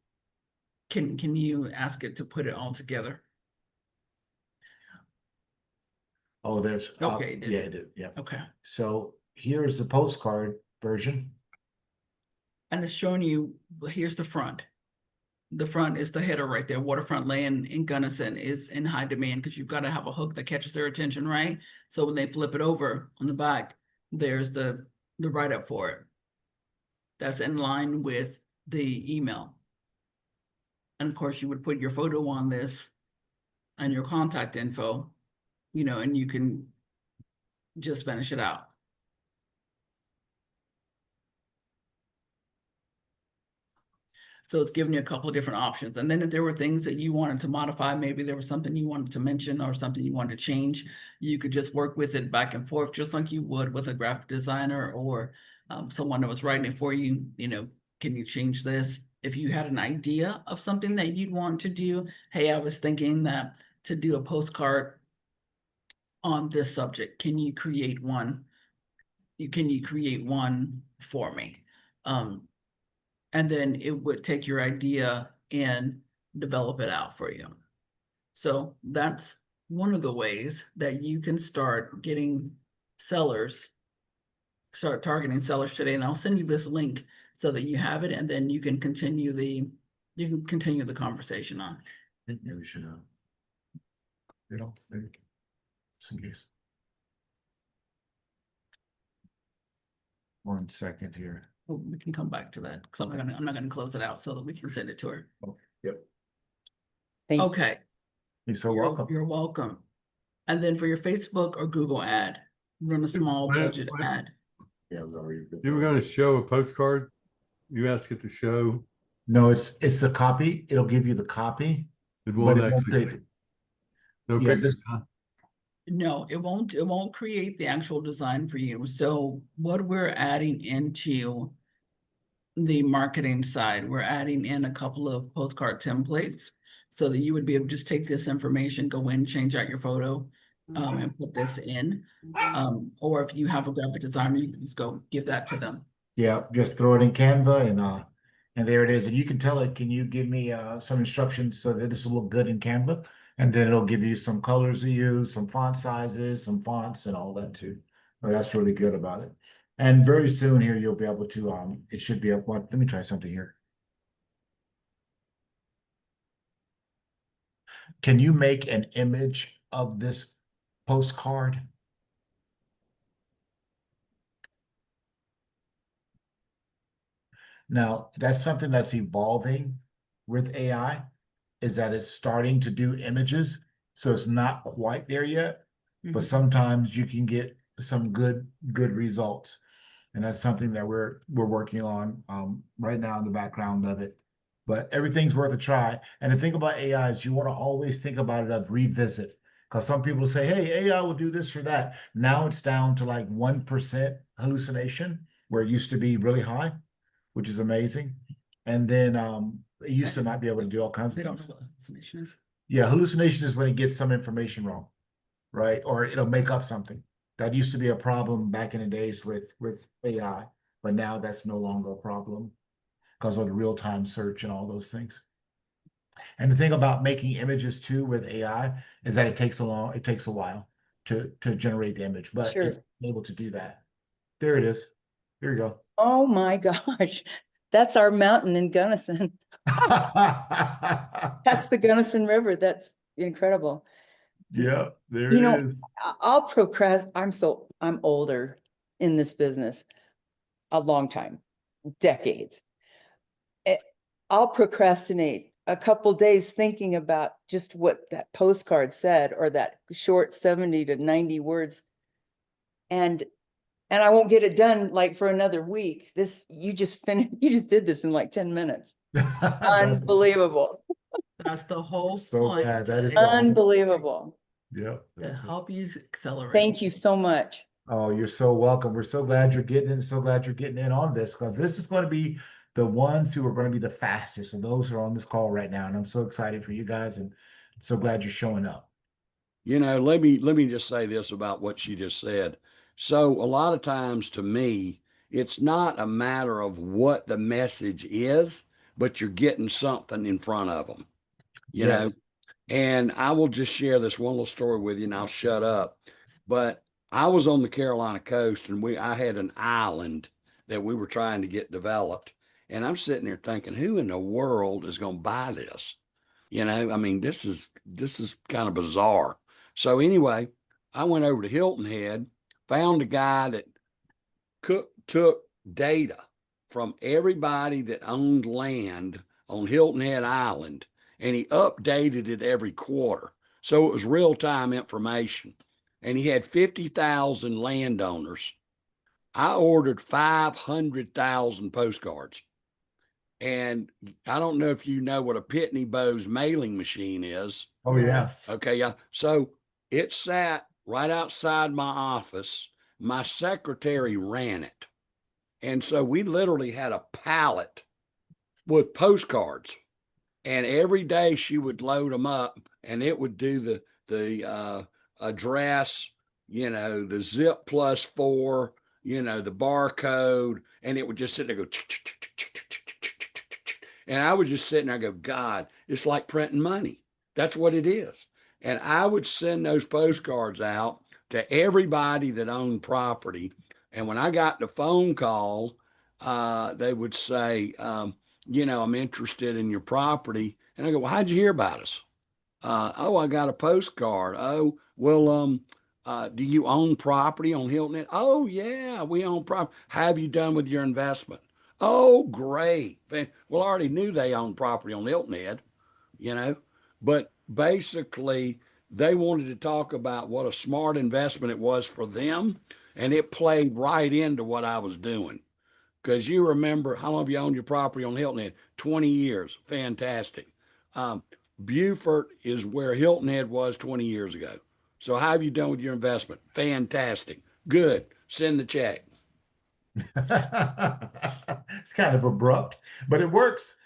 can you ask it to put it all together? Oh, there's Okay, it did. yeah, it did. Yeah. Okay. So here's the postcard version. And it's showing you, here's the front. The front is the header right there. Waterfront land in Gunnison is in high demand because you've got to have a hook that catches their attention, right? So when they flip it over on the back, there's the write-up for it. That's in line with the email. And of course, you would put your photo on this and your contact info, and you can just finish it out. So it's giving you a couple of different options. And then if there were things that you wanted to modify, maybe there was something you wanted to mention or something you wanted to change, you could just work with it back and forth, just like you would with a graphic designer or someone that was writing it for you. Can you change this? if you had an idea of something that you'd want to do, hey, I was thinking that to do a postcard on this subject, can you create one? Can you create one for me? And then it would take your idea and develop it out for you. So that's one of the ways that you can start getting sellers, start targeting sellers today. And I'll send you this link so that you have it, and then you can continue the conversation on. I think maybe we should, maybe, just in case. 1 second here. Well, we can come back to that because I'm not gonna close it out so that we can send it to her. Oh, yep. Thank you. Okay. You're so You're- welcome. You're welcome. And then for your Facebook or Google ad, run a small Why- budget why- ad. Yeah, it was already. You were gonna show a postcard? You asked it to show, No, it's the copy. It'll give you the copy. it But won't it won't actually, say- no Yeah, pictures, this- huh? No, it won't create the actual design for you. So what we're adding into the marketing side, we're adding in a couple of postcard templates so that you would be able to just take this information, go in, change out your photo, and put this in. Or if you have a graphic designer, you can just go give that to them. Yeah, just throw it in Canva and there it is. And you can tell it, can you give me some instructions so that this will look good in Canva? And then it'll give you some colors to use, some font sizes, some fonts and all that too. Well, that's really good about it. And very soon here, you'll be able to, it should be up. Let me try something here. Can you make an image of this postcard? Now, that's something that's evolving with AI, is that it's starting to do images. So it's not quite there yet, but Mhm. sometimes you can get some good results. And that's something that we're working on right now in the background of it. But everything's worth a try. And the thing about AI is you want to always think about it of revisit. Because some people say, hey, AI will do this or that. Now it's down to like 1% hallucination, where it used to be really high, which is amazing. And then it used to not be able to do all kinds They of don't know things. what hallucination is. Yeah, hallucination is when it gets some information wrong, right? Or it'll make up something. That used to be a problem back in the days with AI, but now that's no longer a problem because of the real-time search and all those things. And the thing about making images too with AI is that it takes a while to generate the image, but Sure. it's able to do that. There it is. Here you go. Oh my gosh, that's our mountain in Gunnison. That's the Gunnison River. That's incredible. Yeah, there You it know, is. I'll procrastinate. I'm older in this business, a long time, decades. I'll procrastinate a couple days thinking about just what that postcard said or that short 70 to 90 words. And I won't get it done like for another week. You just did this in like 10 minutes. That's Unbelievable. That's the whole so point. bad. That is to- Unbelievable. yeah. To help you accelerate. Thank you so much. Oh, you're so welcome. We're so glad you're getting in. So glad you're getting in on this because this is going to be the ones who are going to be the fastest. And those who are on this call right now. And I'm so excited for you guys and so glad you're showing up. You know, let me just say this about what she just said. So a lot of times to me, it's not a matter of what the message is, but you're getting something in front of them, you know? Yes. And I will just share this one little story with you and I'll shut up. But I was on the Carolina coast and I had an island that we were trying to get developed. And I'm sitting there thinking, who in the world is going to buy this? You know, I mean, this is kind of bizarre. So anyway, I went over to Hilton Head, found a guy that took data from everybody that owned land on Hilton Head Island, and he updated it every quarter. So it was real-time information. And he had 50,000 landowners. I ordered 500,000 postcards. And I don't know if you know what a Pitney Bowes mailing machine is. Oh, yeah. Yes. Okay, yeah. So it sat right outside my office. My secretary ran it. And so we literally had a pallet with postcards, and every day she would load them up, and it would do the address, the zip +4, the barcode, and it would just sit there go. And I was just sitting there go, God, it's like printing money. That's what it is. And I would send those postcards out to everybody that owned property. And when I got the phone call, they would say, I'm interested in your property. And I go, well, how'd you hear about us? Oh, I got a postcard. Oh, well, do you own property on Hilton Head? Oh, yeah, we own property. How have you done with your investment? Oh, great. Well, I already knew they owned property on Hilton Head, but basically they wanted to talk about what a smart investment it was for them. And it played right into what I was doing. Because you remember, how long have you owned your property on Hilton Head? 20 years. Fantastic. Beaufort is where Hilton Head was 20 years ago. So how have you done with your investment? Fantastic. Good. Send the check. It's kind of abrupt, but it works.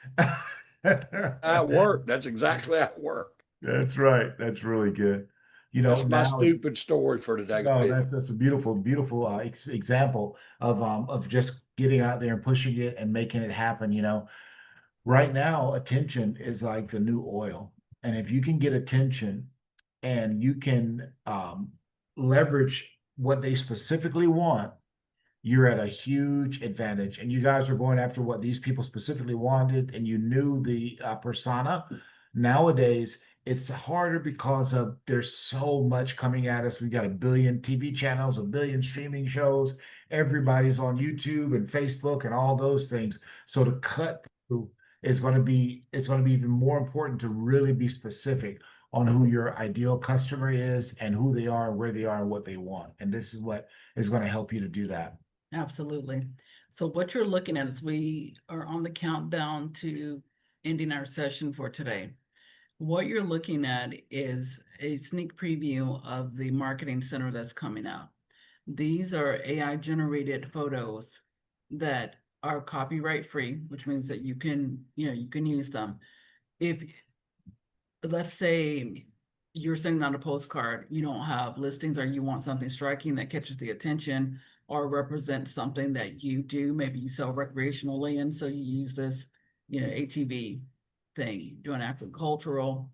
That worked. That's exactly how it worked. That's right. That's really good. That's my now it's, stupid story for today. no, that's a beautiful, beautiful example of just getting out there and pushing it and making it happen. Right now, attention is like the new oil, and if you can get attention and you can leverage what they specifically want, you're at a huge advantage. And you guys are going after what these people specifically wanted, and you knew the persona. Nowadays, it's harder because of there's so much coming at us. We got a billion TV channels, a billion streaming shows. Everybody's on YouTube and Facebook and all those things. So to cut through is going to be even more important to really be specific on who your ideal customer is and who they are and where they are and what they want. And this is what is going to help you to do that. Absolutely. So what you're looking at is we are on the countdown to ending our session for today. What you're looking at is a sneak preview of the marketing center that's coming out. These are AI generated photos that are copyright free, which means that you can use them. If, let's say, you're sending out a postcard, you don't have listings, or you want something striking that catches the attention or represents something that you do. Maybe you sell recreational land, so you use this, ATV thing, doing agricultural,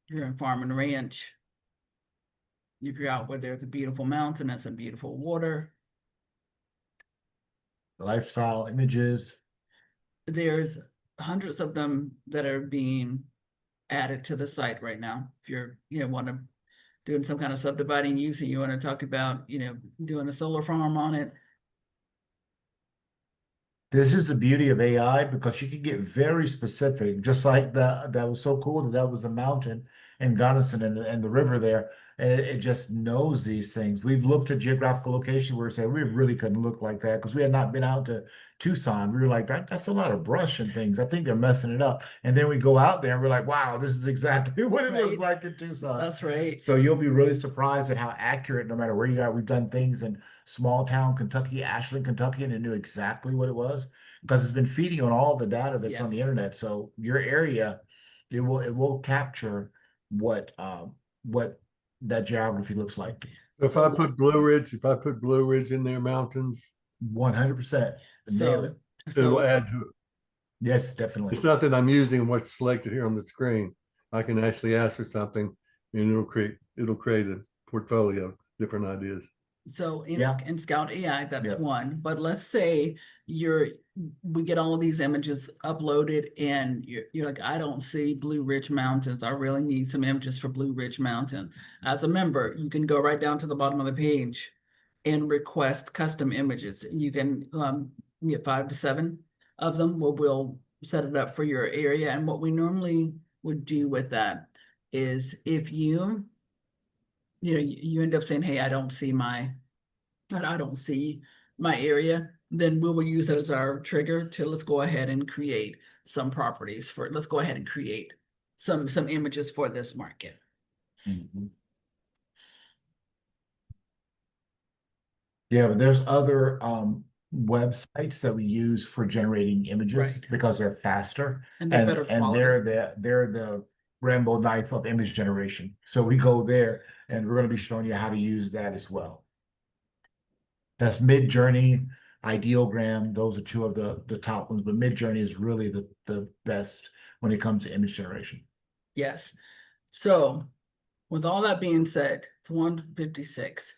you're in farm and ranch. If you're out where there's a beautiful mountain and some beautiful water, Lifestyle images. there's hundreds of them that are being added to the site right now. If you're, want to doing some kind of subdividing use and you want to talk about, doing a solar farm on it. This is the beauty of AI, because you can get very specific, just like that was so cool that was a mountain in Gunnison and the river there. And it just knows these things. We've looked at geographical location where we say we really couldn't look like that because we had not been out to Tucson. We were like, that's a lot of brush and things. I think they're messing it up. And then we go out there and we're like, wow, this is exactly what it looks like in Tucson. That's right. So you'll be really surprised at how accurate, no matter where you are. We've done things in small town Kentucky, Ashland, Kentucky, and it knew exactly what it was because it's been feeding on all the data that's on the internet. So your area, it will capture what that geography looks like. So if I put Blue Ridge in there, mountains, 100%. Nail it. it'll add to it. Yes, definitely. It's not that I'm using what's selected here on the screen. I can actually ask for something and it'll create a portfolio of different ideas. So in Scout AI, that's one. But let's say we get all of these images uploaded and you're like, I don't see Blue Ridge Mountains. I really need some images for Blue Ridge Mountain. As a member, you can go right down to the bottom of the page and request custom images. You can get 5 to 7 of them. We'll set it up for your area. And what we normally would do with that is if you end up saying, hey, I don't see my area, then we will use that as our trigger to let's go ahead and create some properties let's go ahead and create some images for this market. Mm-hmm. Yeah, but there's other websites that we use for generating images Right. because they're faster. And they're better And quality. they're the Rambo knife of image generation. So we go there and we're going to be showing you how to use that as well. That's Midjourney, Ideogram. Those are two of the top ones, but Midjourney is really the best when it comes to image generation. Yes. So with all that being said, it's 1:56.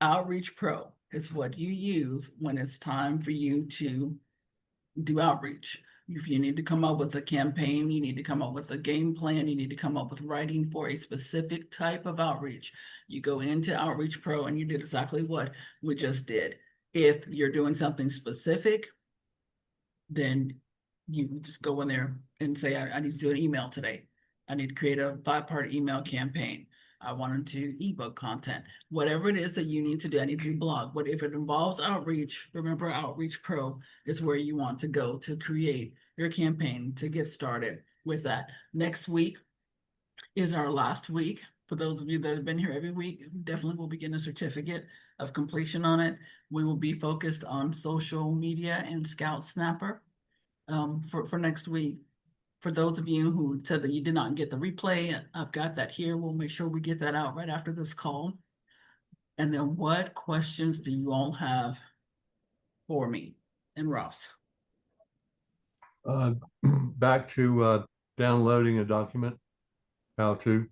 Outreach Pro is what you use when it's time for you to do outreach. If you need to come up with a campaign, you need to come up with a game plan, you need to come up with writing for a specific type of outreach. You go into Outreach Pro and you did exactly what we just did. If you're doing something specific, then you just go in there and say, I need to do an email today. I need to create a 5-part email campaign. I want to do ebook content. Whatever it is that you need to do, I need to do blog. But if it involves outreach, remember Outreach Pro is where you want to go to create your campaign, to get started with that. Next week is our last week. For those of you that have been here every week, definitely will be getting a certificate of completion on it. We will be focused on social media and Scout Snapper for next week. For those of you who said that you did not get the replay, I've got that here. We'll make sure we get that out right after this call. And then what questions do you all have for me and Ross? Back to downloading a document, how to.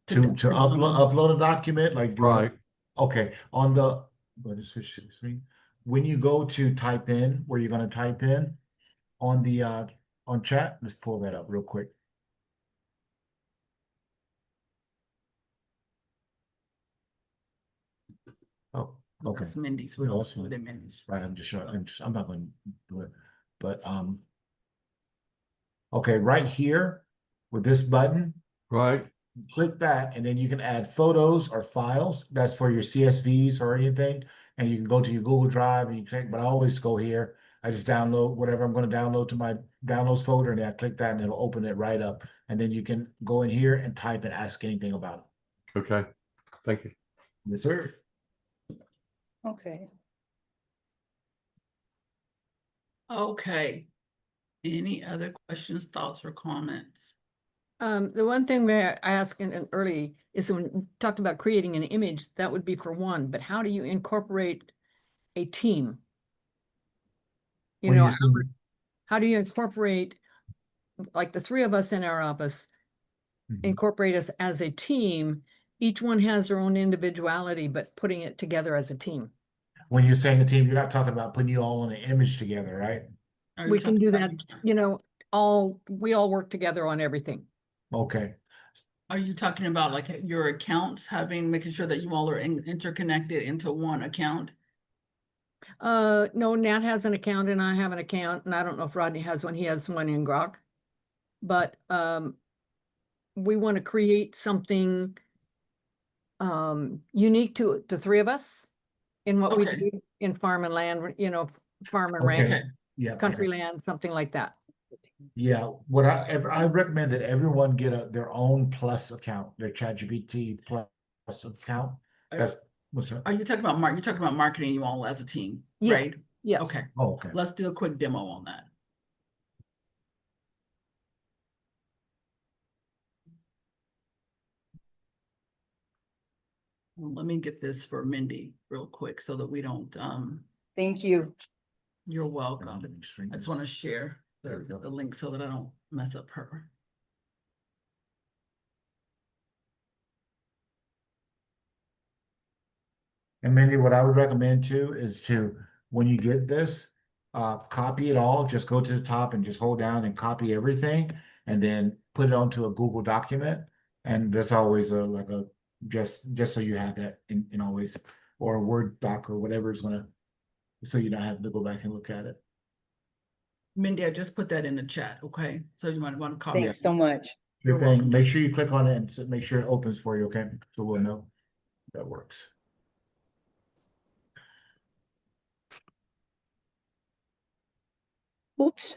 To upload a document, like Right. Okay, on the, let me switch to the screen. When you go to type in where you're going to type in on the on chat, let's pull that up real quick. Oh, okay. That's Mindy's. We No, don't that's do it fine. in Mindy's. Right, I'm just sure. I'm not going to do it, but okay, right here with this button, Right. click that, and then you can add photos or files. That's for your CSVs or anything, and you can go to your Google Drive and you click. But I always go here. I just download whatever I'm going to download to my downloads folder, and then I click that, and it'll open it right up. And then you can go in here and type and ask anything about it. Okay. Thank you. Yes, sir. Okay. Okay. Any other questions, thoughts, or comments? The one thing where I asked in early is when we talked about creating an image, that would be for one, but how do you incorporate a team? You When know, you see- how do you incorporate, like the three of us in our office, incorporate us as a team? Each one has their own individuality, but putting it together as a team. When you're saying a team, you're not talking about putting you all in an image together, right? Are We you can talking do about- that, you know, we all work together on everything. Okay. Are you talking about like your accounts making sure that you all are interconnected into one account? No, Nat has an account and I have an account, and I don't know if Rodney has one. He has one in Grok. But we want to create something unique to the three of us in what we Okay. do in farm and land, you know, farm and Okay. ranch, Yeah. country land, something like that. Yeah, I recommend that everyone get their own plus account, their ChatGPT plus account. That's what's that? Are you talking about you're talking about marketing you all as a team, Yeah. right? Yes. Okay. Oh, okay. Let's do a quick demo on that. Well, let me get this for Mindy real quick so that we don't, Thank you. you're welcome. I just want to share There we go. the link so that I don't mess up her. And Mindy, what I would recommend too is when you get this, copy it all, just go to the top and just hold down and copy everything and then put it onto a Google document. And that's always just so you have that in always, or a Word doc or whatever is gonna, so you don't have to go back and look at it. Mindy, I just put that in the chat, okay? So you might want to copy. Thanks so much. Your You're thing, welcome. make sure you click on it and make sure it opens for you, okay? So we'll know that works. Oops.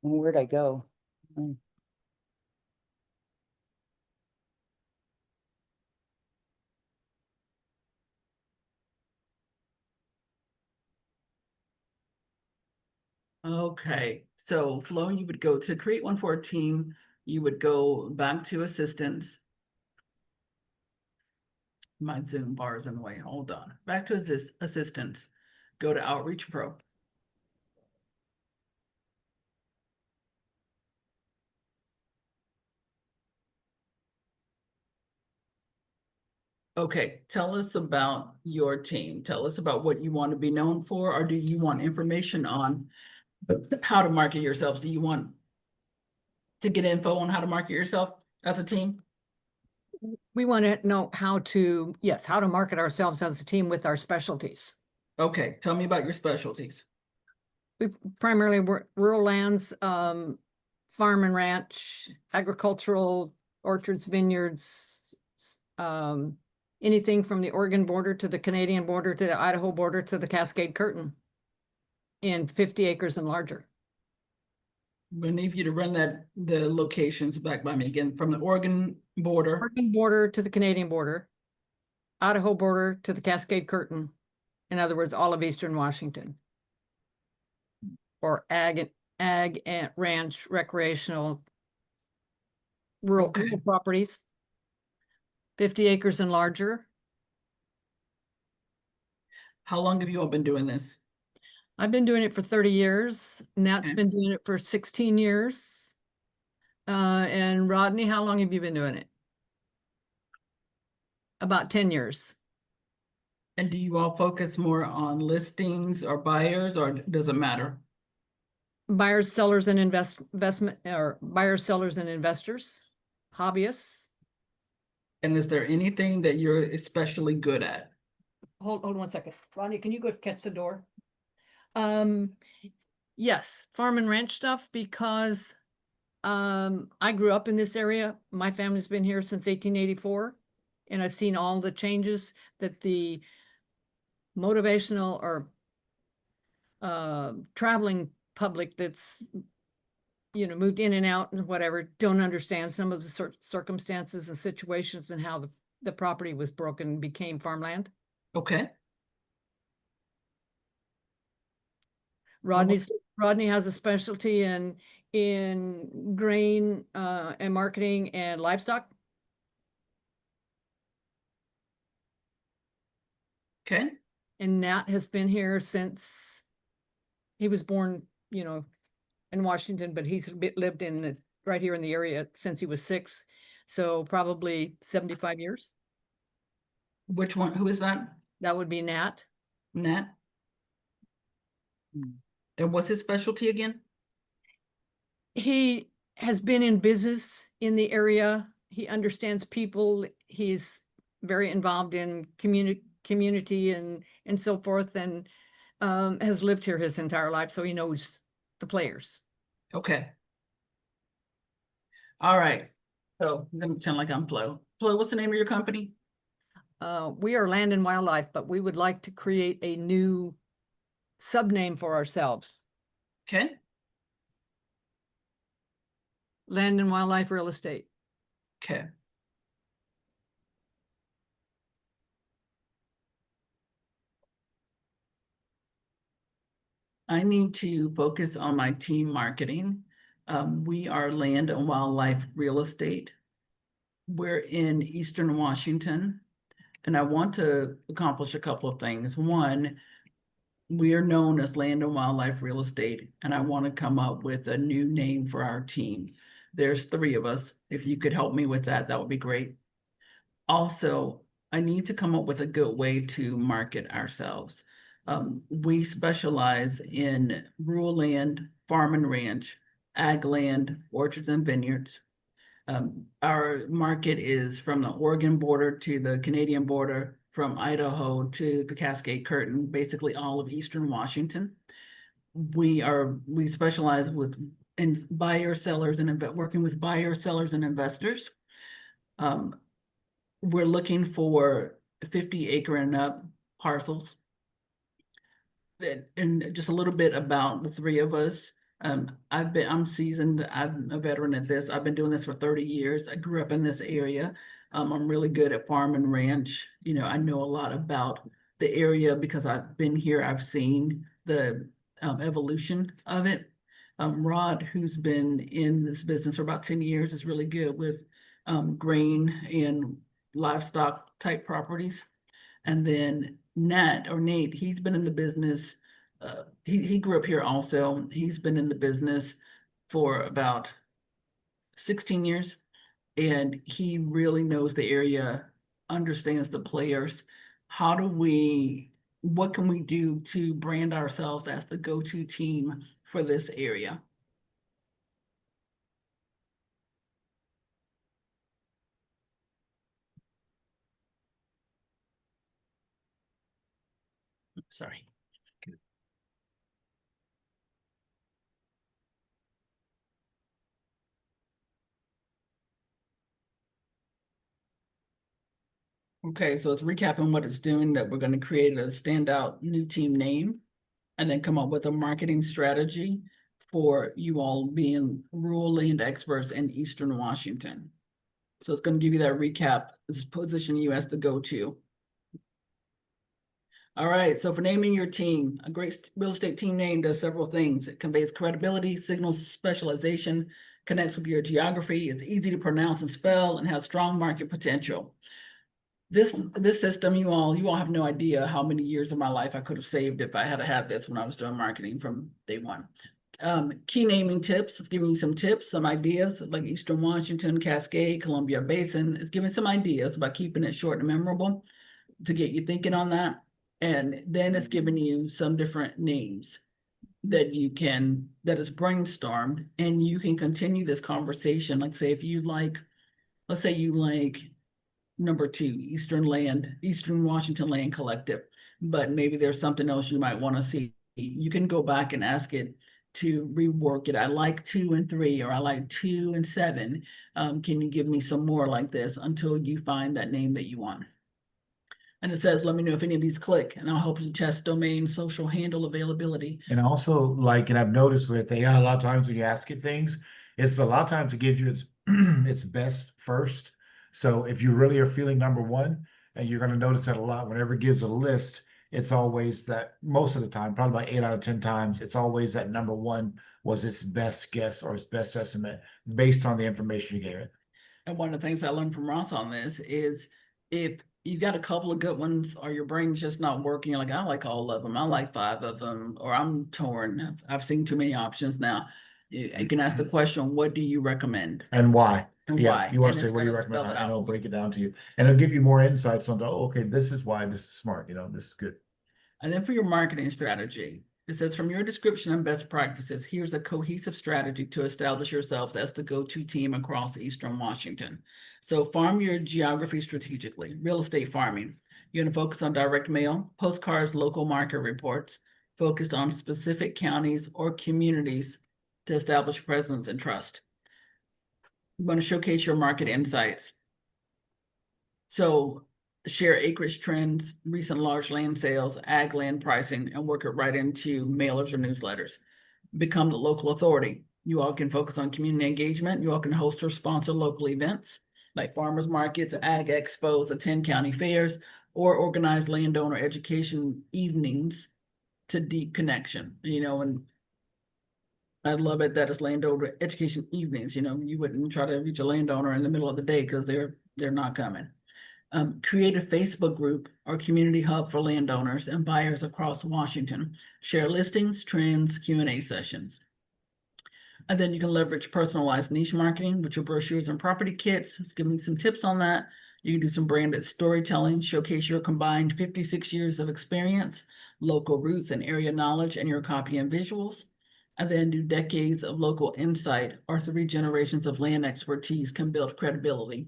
Where'd I go? Okay, so Flo, you would go to create one for a team. You would go back to assistants. My Zoom bar is in the way. Hold on. Back to assistants. Go to Outreach Pro. Okay, tell us about your team. Tell us about what you want to be known for, or do you want information on how to market yourselves? Do you want to get info on how to market yourself as a team? We want to know how to, yes, how to market ourselves as a team with our specialties. Okay, tell me about your specialties. We primarily work rural lands, farm and ranch, agricultural, orchards, vineyards, anything from the Oregon border to the Canadian border to the Idaho border to the Cascade Curtain in 50 acres and larger. We need you to run the locations back by me again, from the Oregon border. Oregon border to the Canadian border, Idaho border to the Cascade Curtain. In other words, all of Eastern Washington. Or ag and ranch, recreational, rural properties, 50 acres and larger. How long have you all been doing this? I've been doing it for 30 years. Nat's been doing it for 16 years. And Rodney, how long have you been doing it? About 10 years. And do you all focus more on listings or buyers, or does it matter? Buyers, sellers, and investment, or buyers, sellers, and investors, hobbyists. And is there anything that you're especially good at? Hold on 1 second. Rodney, can you go catch the door? Yes, farm and ranch stuff, because I grew up in this area. My family's been here since 1884, and I've seen all the changes that the motivational or traveling public that's moved in and out and whatever don't understand some of the circumstances and situations and how the property was broken and became farmland. Okay. Rodney has a specialty in grain and marketing and livestock. Okay. And Nat has been here since he was born, in Washington, but he's lived right here in the area since he was 6. So probably 75 years. Which one? Who is that? That would be Nat. Nat. And what's his specialty again? He has been in business in the area. He understands people. He's very involved in community and so forth, and has lived here his entire life, so he knows the players. Okay. All right. So I'm gonna pretend like I'm Flo. Flo, what's the name of your company? We are Land and Wildlife, but we would like to create a new subname for ourselves. Okay. Land and Wildlife Real Estate. Okay. I need to focus on my team marketing. We are Land and Wildlife Real Estate. We're in Eastern Washington, and I want to accomplish a couple of things. One, we are known as Land and Wildlife Real Estate, and I want to come up with a new name for our team. There's 3 of us. If you could help me with that, that would be great. Also, I need to come up with a good way to market ourselves. We specialize in rural land, farm and ranch, ag land, orchards and vineyards. Our market is from the Oregon border to the Canadian border, from Idaho to the Cascade Curtain, basically all of Eastern Washington. We specialize in buyers, sellers, and working with buyers, sellers, and investors. We're looking for 50 acre and up parcels. And just a little bit about the 3 of us. I'm seasoned. I'm a veteran at this. I've been doing this for 30 years. I grew up in this area. I'm really good at farm and ranch. You know, I know a lot about the area because I've been here. I've seen the evolution of it. Rod, who's been in this business for about 10 years, is really good with grain and livestock type properties. And then Nate, he's been in the business. He grew up here also. He's been in the business for about 16 years, and he really knows the area, understands the players. What can we do to brand ourselves as the go-to team for this area? Sorry. Okay, so it's recapping what it's doing, that we're going to create a standout new team name and then come up with a marketing strategy for you all being rural land experts in Eastern Washington. So it's going to give you that recap, this position you as the go-to. All right, so for naming your team, a great real estate team name does several things. It conveys credibility, signals specialization, connects with your geography, it's easy to pronounce and spell, and has strong market potential. This system, you all have no idea how many years of my life I could have saved if I had this when I was doing marketing from day one. Key naming tips. It's giving you some tips, some ideas, like Eastern Washington, Cascade, Columbia Basin. It's giving some ideas about keeping it short and memorable to get you thinking on that. And then it's giving you some different names that is brainstormed, and you can continue this conversation. Like say if you like, let's say you like number 2, Eastern Washington Land Collective, but maybe there's something else you might want to see. You can go back and ask it to rework it. I like 2 and 3, or I like 2 and 7. Can you give me some more like this until you find that name that you want? And it says, let me know if any of these click, and I'll help you test domain social handle availability. And also, and I've noticed with AI, a lot of times when you ask it things, it's a lot of times it gives you its its best first. So if you really are feeling number one, and you're going to notice that a lot, whenever it gives a list, it's always that, most of the time, probably about 8 out of 10 times, it's always that number one was its best guess or its best estimate based on the information you gave it. And one of the things I learned from Ross on this is, if you got a couple of good ones, or your brain's just not working, you're like, I like all of them, I like 5 of them, or I'm torn, I've seen too many options now. You can ask the question, what do you recommend? And why? And Yeah, why? you want And to say, it's what do you gonna spell recommend? it And it'll out. break it down to you. And it'll give you more insights on, oh, okay, this is why, this is smart, this is good. And then for your marketing strategy, it says, from your description and best practices, here's a cohesive strategy to establish yourselves as the go-to team across Eastern Washington. So farm your geography strategically. Real estate farming. You're going to focus on direct mail, postcards, local market reports, focused on specific counties or communities to establish presence and trust. You want to showcase your market insights. So share acreage trends, recent large land sales, ag land pricing, and work it right into mailers or newsletters. Become the local authority. You all can focus on community engagement. You all can host or sponsor local events like farmers markets, ag expos, attend county fairs, or organize landowner education evenings to deep connection. And I love it that it's landowner education evenings. You wouldn't try to reach a landowner in the middle of the day because they're not coming. Create a Facebook group or community hub for landowners and buyers across Washington. Share listings, trends, Q&A sessions. And then you can leverage personalized niche marketing with your brochures and property kits. It's giving me some tips on that. You can do some branded storytelling, showcase your combined 56 years of experience, local roots and area knowledge, and your copy and visuals. And then do decades of local insight, or 3 generations of land expertise can build credibility.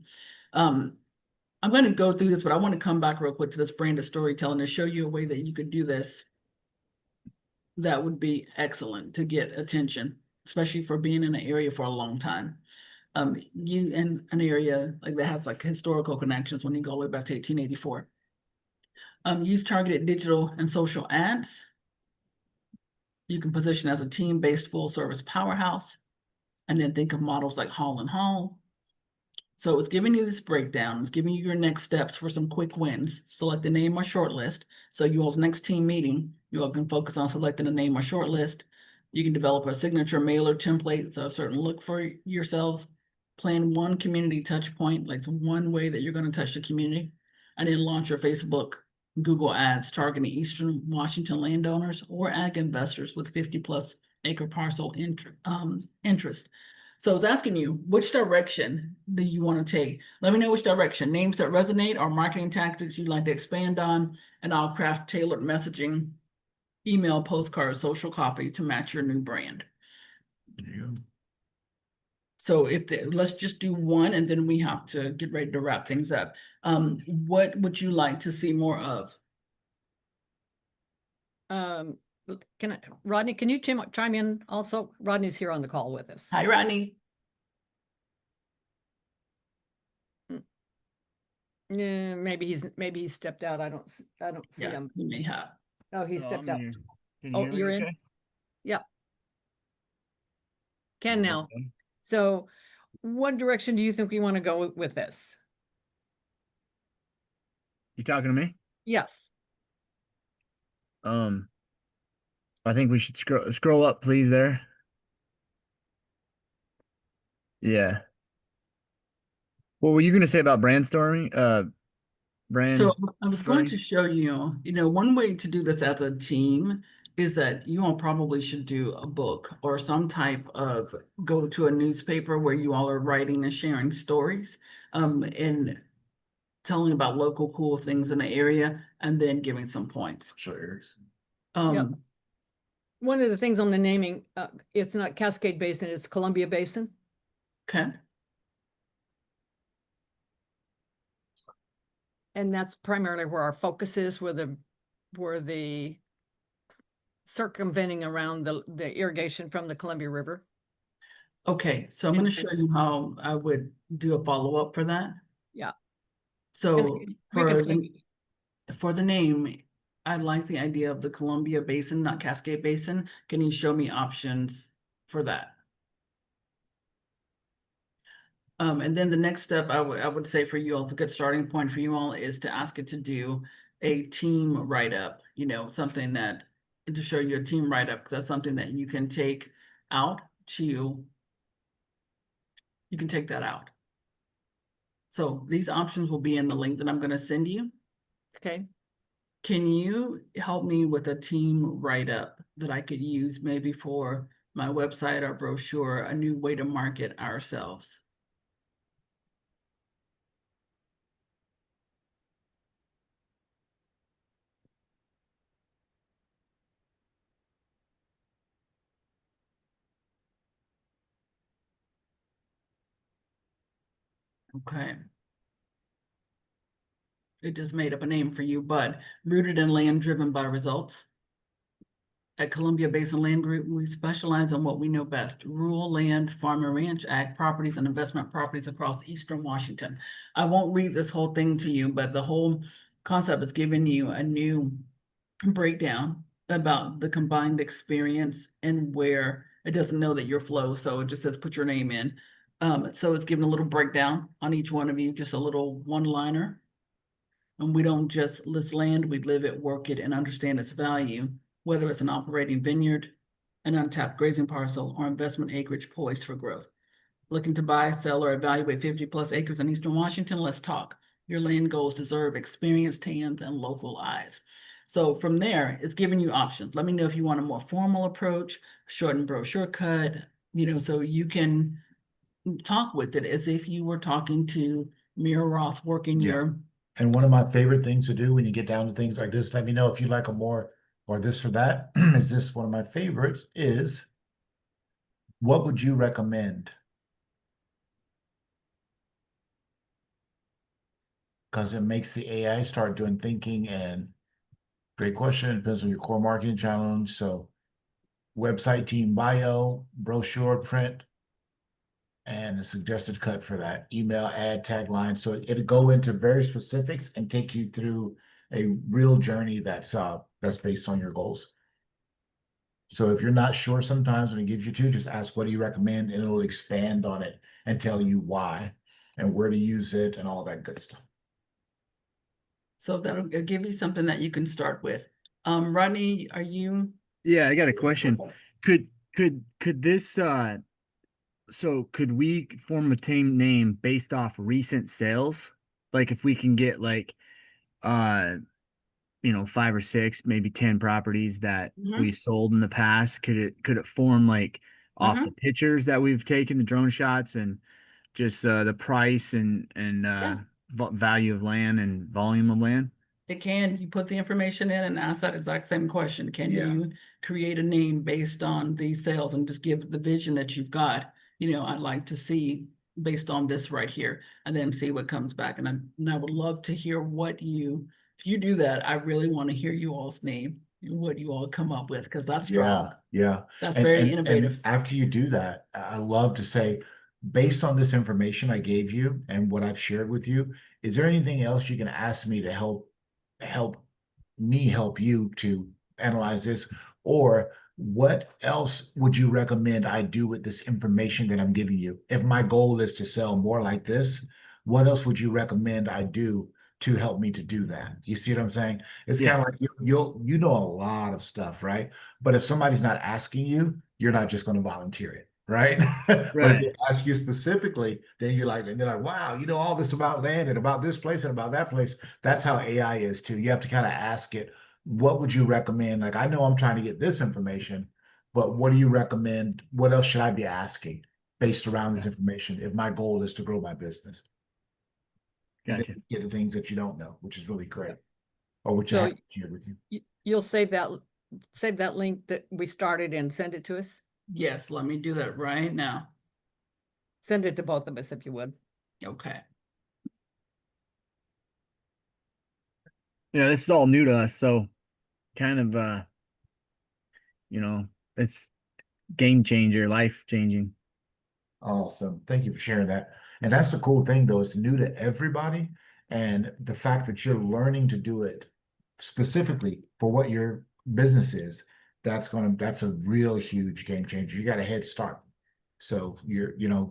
I'm going to go through this, but I want to come back real quick to this branded storytelling to show you a way that you could do this. That would be excellent to get attention, especially for being in an area for a long time. You in an area like that has like historical connections when you go all the way back to 1884. Use targeted digital and social ads. You can position as a team-based full-service powerhouse, and then think of models like Hall and Hall. So it's giving you this breakdown. It's giving you your next steps for some quick wins. Select a name or shortlist. So you all's next team meeting, you all can focus on selecting a name or shortlist. You can develop a signature mailer template, so a certain look for yourselves. Plan one community touch point, like one way that you're going to touch the community, and then launch your Facebook, Google ads targeting Eastern Washington landowners or ag investors with 50+ acre parcel interest. So it's asking you, which direction do you want to take? Let me know which direction. Names that resonate or marketing tactics you'd like to expand on, and I'll craft tailored messaging, email, postcards, social copy to match your new brand. So let's just do one, and then we have to get ready to wrap things up. What would you like to see more of? Rodney, can you chime in also? Rodney's here on the call with us. Hi, Rodney. Yeah, maybe he's stepped out. I don't see him. He may have. Oh, he stepped out. Can Oh, hear me you're in? okay? Yeah. Can now. So what direction do you think we want to go with this? You talking to me? Yes. I think we should scroll up, please, there. Yeah. What were you going to say about brainstorming? So I was going to show you, one way to do this as a team is that you all probably should do a book or some type of go to a newspaper where you all are writing and sharing stories, and telling about local cool things in the area, and then giving some points. Sure. Yep. One of the things on the naming, it's not Cascade Basin, it's Columbia Basin. Okay. And that's primarily where our focus is, where the circumventing around the irrigation from the Columbia River. Okay, so I'm going to show you how I would do a follow-up for that. Yeah. So for for the name, I like the idea of the Columbia Basin, not Cascade Basin. Can you show me options for that? And then the next step I would say for you all, it's a good starting point for you all, is to ask it to do a team write-up, something that to show you a team write-up, because that's something that you can take out you can take that out. So these options will be in the link that I'm going to send you. Okay. Can you help me with a team write-up that I could use maybe for my website or brochure, a new way to market ourselves? Okay. It just made up a name for you, but rooted in land, driven by results. At Columbia Basin Land Group, we specialize on what we know best: rural land, farm and ranch, ag properties, and investment properties across Eastern Washington. I won't read this whole thing to you, but the whole concept is giving you a new breakdown about the combined experience and where it doesn't know that you're Flo, so it just says put your name in. So it's giving a little breakdown on each one of you, just a little one-liner. And we don't just list land, we live it, work it, and understand its value, whether it's an operating vineyard, an untapped grazing parcel, or investment acreage poised for growth. Looking to buy, sell, or evaluate 50+ acres in Eastern Washington? Let's talk. Your land goals deserve experienced hands and local eyes. So from there, it's giving you options. Let me know if you want a more formal approach, shortened brochure cut, so you can talk with it as if you were talking to Mira Ross working your. And one of my favorite things to do when you get down to things like this, let me know if you like a more or this or that. Is this one of my favorites? Is what would you recommend? Because it makes the AI start doing thinking. And great question. It depends on your core marketing challenge. So website, team bio, brochure, print, and a suggested cut for that. Email, ad, tagline. So it'll go into very specifics and take you through a real journey that's based on your goals. So if you're not sure sometimes when it gives you two, just ask, what do you recommend? And it'll expand on it and tell you why and where to use it and all that good stuff. So that'll give you something that you can start with. Rodney, are you? Yeah, I got a question. Could this so could we form a team name based off recent sales? Like if we can get like uh 5 or 6, maybe 10 properties that Mhm. we sold in the past, could it form like off the pictures that we've taken, the drone shots, and just the price and value of land and volume of land? It can. You put the information in and ask that exact same question. Can Yeah. you create a name based on these sales and just give the vision that you've got? I'd like to see based on this right here, and then see what comes back. And I would love to hear if you do that, I really want to hear you all's name, what you all come up with, because that's strong. Yeah. That's And, very and innovative. after you do that, I love to say, based on this information I gave you and what I've shared with you, is there anything else you can ask me to help me help you to analyze this? Or what else would you recommend I do with this information that I'm giving you? If my goal is to sell more like this, what else would you recommend I do to help me to do that? You see what I'm saying? It's Yeah. kind of like you know a lot of stuff, right? But if somebody's not asking you, you're not just going to volunteer it, right? But if Right. they ask you specifically, then they're like, wow, you know all this about land and about this place and about that place. That's how AI is too. You have to kind of ask it, what would you recommend? Like, I know I'm trying to get this information, but what do you recommend? What else should I be asking based around this information if my goal is to grow my business? And then Gotcha. you get the things that you don't know, which is really great, or which I So haven't shared with you. you'll save that link that we started and send it to us. Yes, let me do that right now. Send it to both of us if you would. Okay. This is all new to us, so kind of it's game changer, life changing. Awesome. Thank you for sharing that. And that's the cool thing, though. It's new to everybody. And the fact that you're learning to do it specifically for what your business is, that's a real huge game changer. You got a head start. So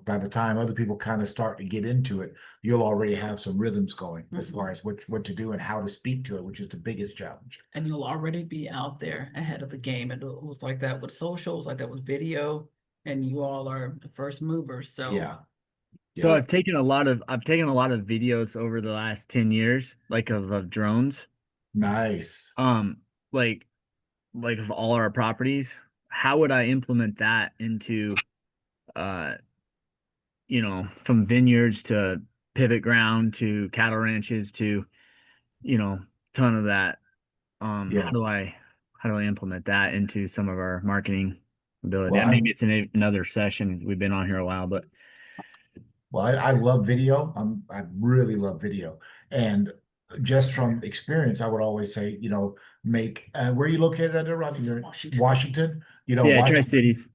by the time other people kind of start to get into it, you'll already have some rhythms going as far as what to do and how to speak to it, which is the biggest challenge. And you'll already be out there ahead of the game. And it was like that with socials, like that with video, and you all are the first movers. So Yeah. So Yeah. I've taken a lot of videos over the last 10 years, like of drones. Nice. Like of all our properties. How would I implement that into from vineyards to pivot ground to cattle ranches to, ton of that. Yeah. How do I implement that into some of our marketing ability? Well, Maybe it's another session. We've been on here a while, but I love video. I really love video. And just from experience, I would always say, make where are you located at, Rodney? You're in Washington. Washington. yeah, Tri-Cities.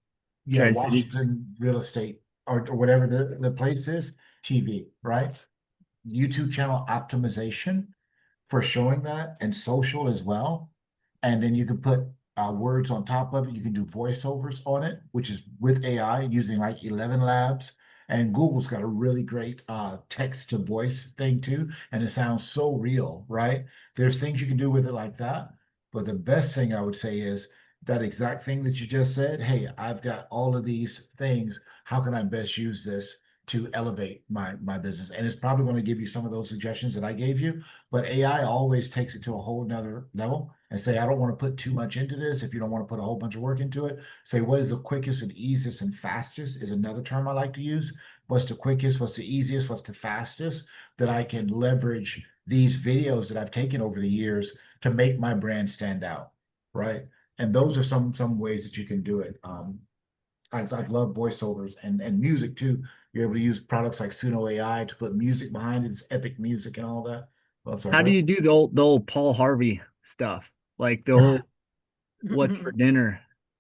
Yeah, Tri-Cities. Washington real estate or whatever the place is, TV, right? YouTube channel optimization for showing that, and social as well. And then you can put words on top of it. You can do voiceovers on it, which is with AI using like 11 Labs. And Google's got a really great text to voice thing too. And it sounds so real, right? There's things you can do with it like that. But the best thing I would say is that exact thing that you just said. Hey, I've got all of these things. How can I best use this to elevate my business? And it's probably going to give you some of those suggestions that I gave you. But AI always takes it to a whole nother level and say, I don't want to put too much into this. If you don't want to put a whole bunch of work into it, say, what is the quickest and easiest and fastest is another term I like to use. What's the quickest, what's the easiest, what's the fastest that I can leverage these videos that I've taken over the years to make my brand stand out, right? And those are some ways that you can do it. I love voiceovers and music too. You're able to use products like Suno AI to put music behind it. It's epic music and all that. Well, I'm sorry, How do what? you do the old Paul Harvey stuff? Like the whole what's for dinner?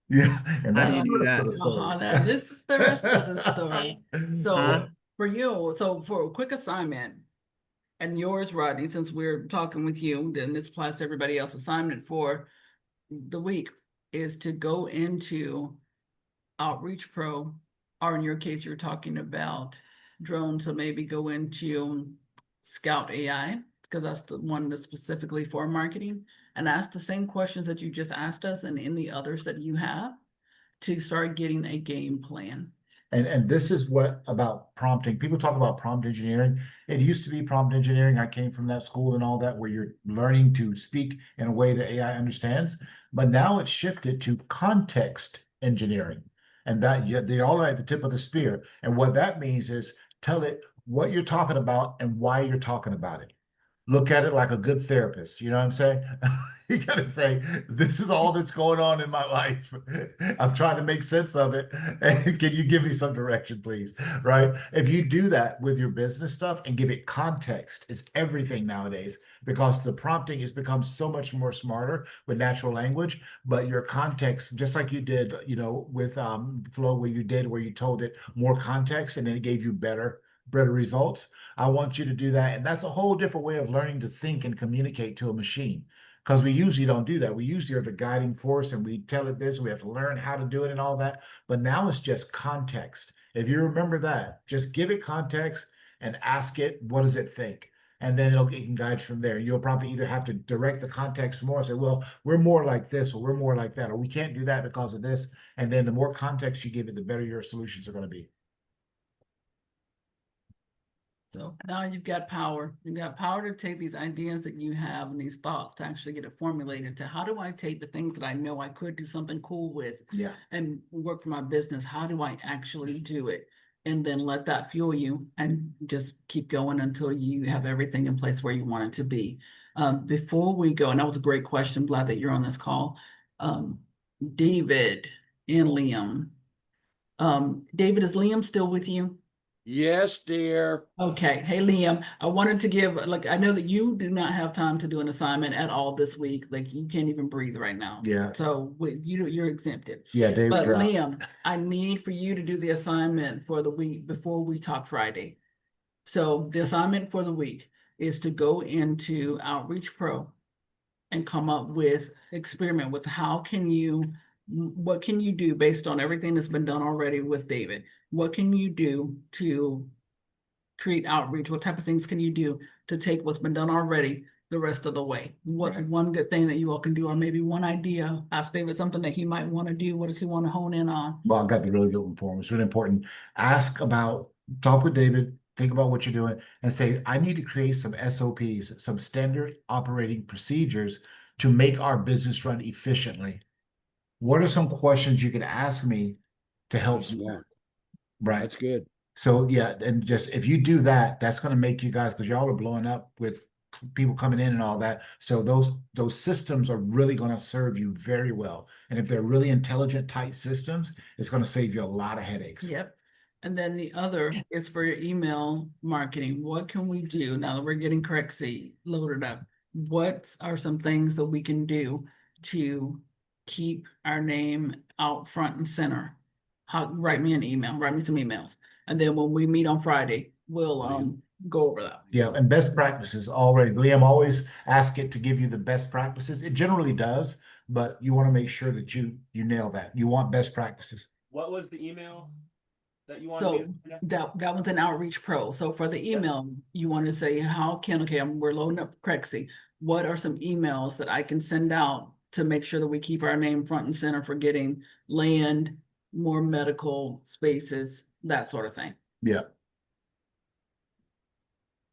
Yeah, and How do that's you the do rest that? of the story. now this is the rest of the story. So Huh? for you, so for a quick assignment, and yours, Rodney, since we're talking with you, then this applies to everybody else. Assignment for the week. is to go into Outreach Pro, or in your case, you're talking about drones, so maybe go into Scout AI, because that's the one that's specifically for marketing, and ask the same questions that you just asked us and in the others that you have to start getting a game plan. And this is what about prompting. People talk about prompt engineering. It used to be prompt engineering. I came from that school and all that, where you're learning to speak in a way that AI understands. But now it's shifted to context engineering. And that they all are at the tip of the spear. And what that means is tell it what you're talking about and why you're talking about it. Look at it like a good therapist. You know what I'm saying? You gotta say, this is all that's going on in my life. I'm trying to make sense of it. And can you give me some direction, please? Right? If you do that with your business stuff and give it context, it's everything nowadays, because the prompting has become so much more smarter with natural language. But your context, just like you did, with Flow, where you told it more context and then it gave you better results. I want you to do that. And that's a whole different way of learning to think and communicate to a machine. Because we usually don't do that. We usually are the guiding force and we tell it this, we have to learn how to do it and all that. But now it's just context. If you remember that, just give it context and ask it, what does it think? And then it can guide you from there. You'll probably either have to direct the context more and say, well, we're more like this, or we're more like that, or we can't do that because of this. And then the more context you give it, the better your solutions are going to be. So now you've got power. You've got power to take these ideas that you have and these thoughts to actually get it formulated to, how do I take the things that I know I could do something cool with and work for my business? How do I actually do it? And then let that fuel you and just keep going until you have everything in place where you want it to be. Before we go, and that was a great question. Glad that you're on this call. David and Liam. David, is Liam still with you? Yes, dear. Okay. Hey, Liam, I wanted to give, I know that you do not have time to do an assignment at all this week. Like, you can't even breathe right now. Yeah. So you're exempted. Yeah, David. But Liam, I need for you to do the assignment for the week before we talk Friday. So the assignment for the week is to go into Outreach Pro and come up with, experiment with what can you do based on everything that's been done already with David? What can you do to create outreach? What type of things can you do to take what's been done already the rest of the way? What's one good thing that you all can do? Or maybe one idea, ask David something that he might want to do. What does he want to hone in on? Well, I've got the really good one for him. It's really important. Talk with David, think about what you're doing, and say, I need to create some SOPs, some standard operating procedures to make our business run efficiently. What are some questions you can ask me to help? Smart. Right. That's good. So yeah, and just if you do that, that's going to make you guys, because y'all are blowing up with people coming in and all that. So those systems are really going to serve you very well. And if they're really intelligent, tight systems, it's going to save you a lot of headaches. Yep. And then the other is for your email marketing. What can we do now that we're getting Corexy loaded up? What are some things that we can do to keep our name out front and center? Write me some emails. And then when we meet on Friday, we'll go over that. Yeah, and best practices already. Liam, always ask it to give you the best practices. It generally does, but you want to make sure that you nail that. You want best practices. What was the email that you wanted? So that was an Outreach Pro. So for the email, you want to say, we're loading up Corexy. What are some emails that I can send out to make sure that we keep our name front and center for getting land, more medical spaces, that sort of thing. Yeah.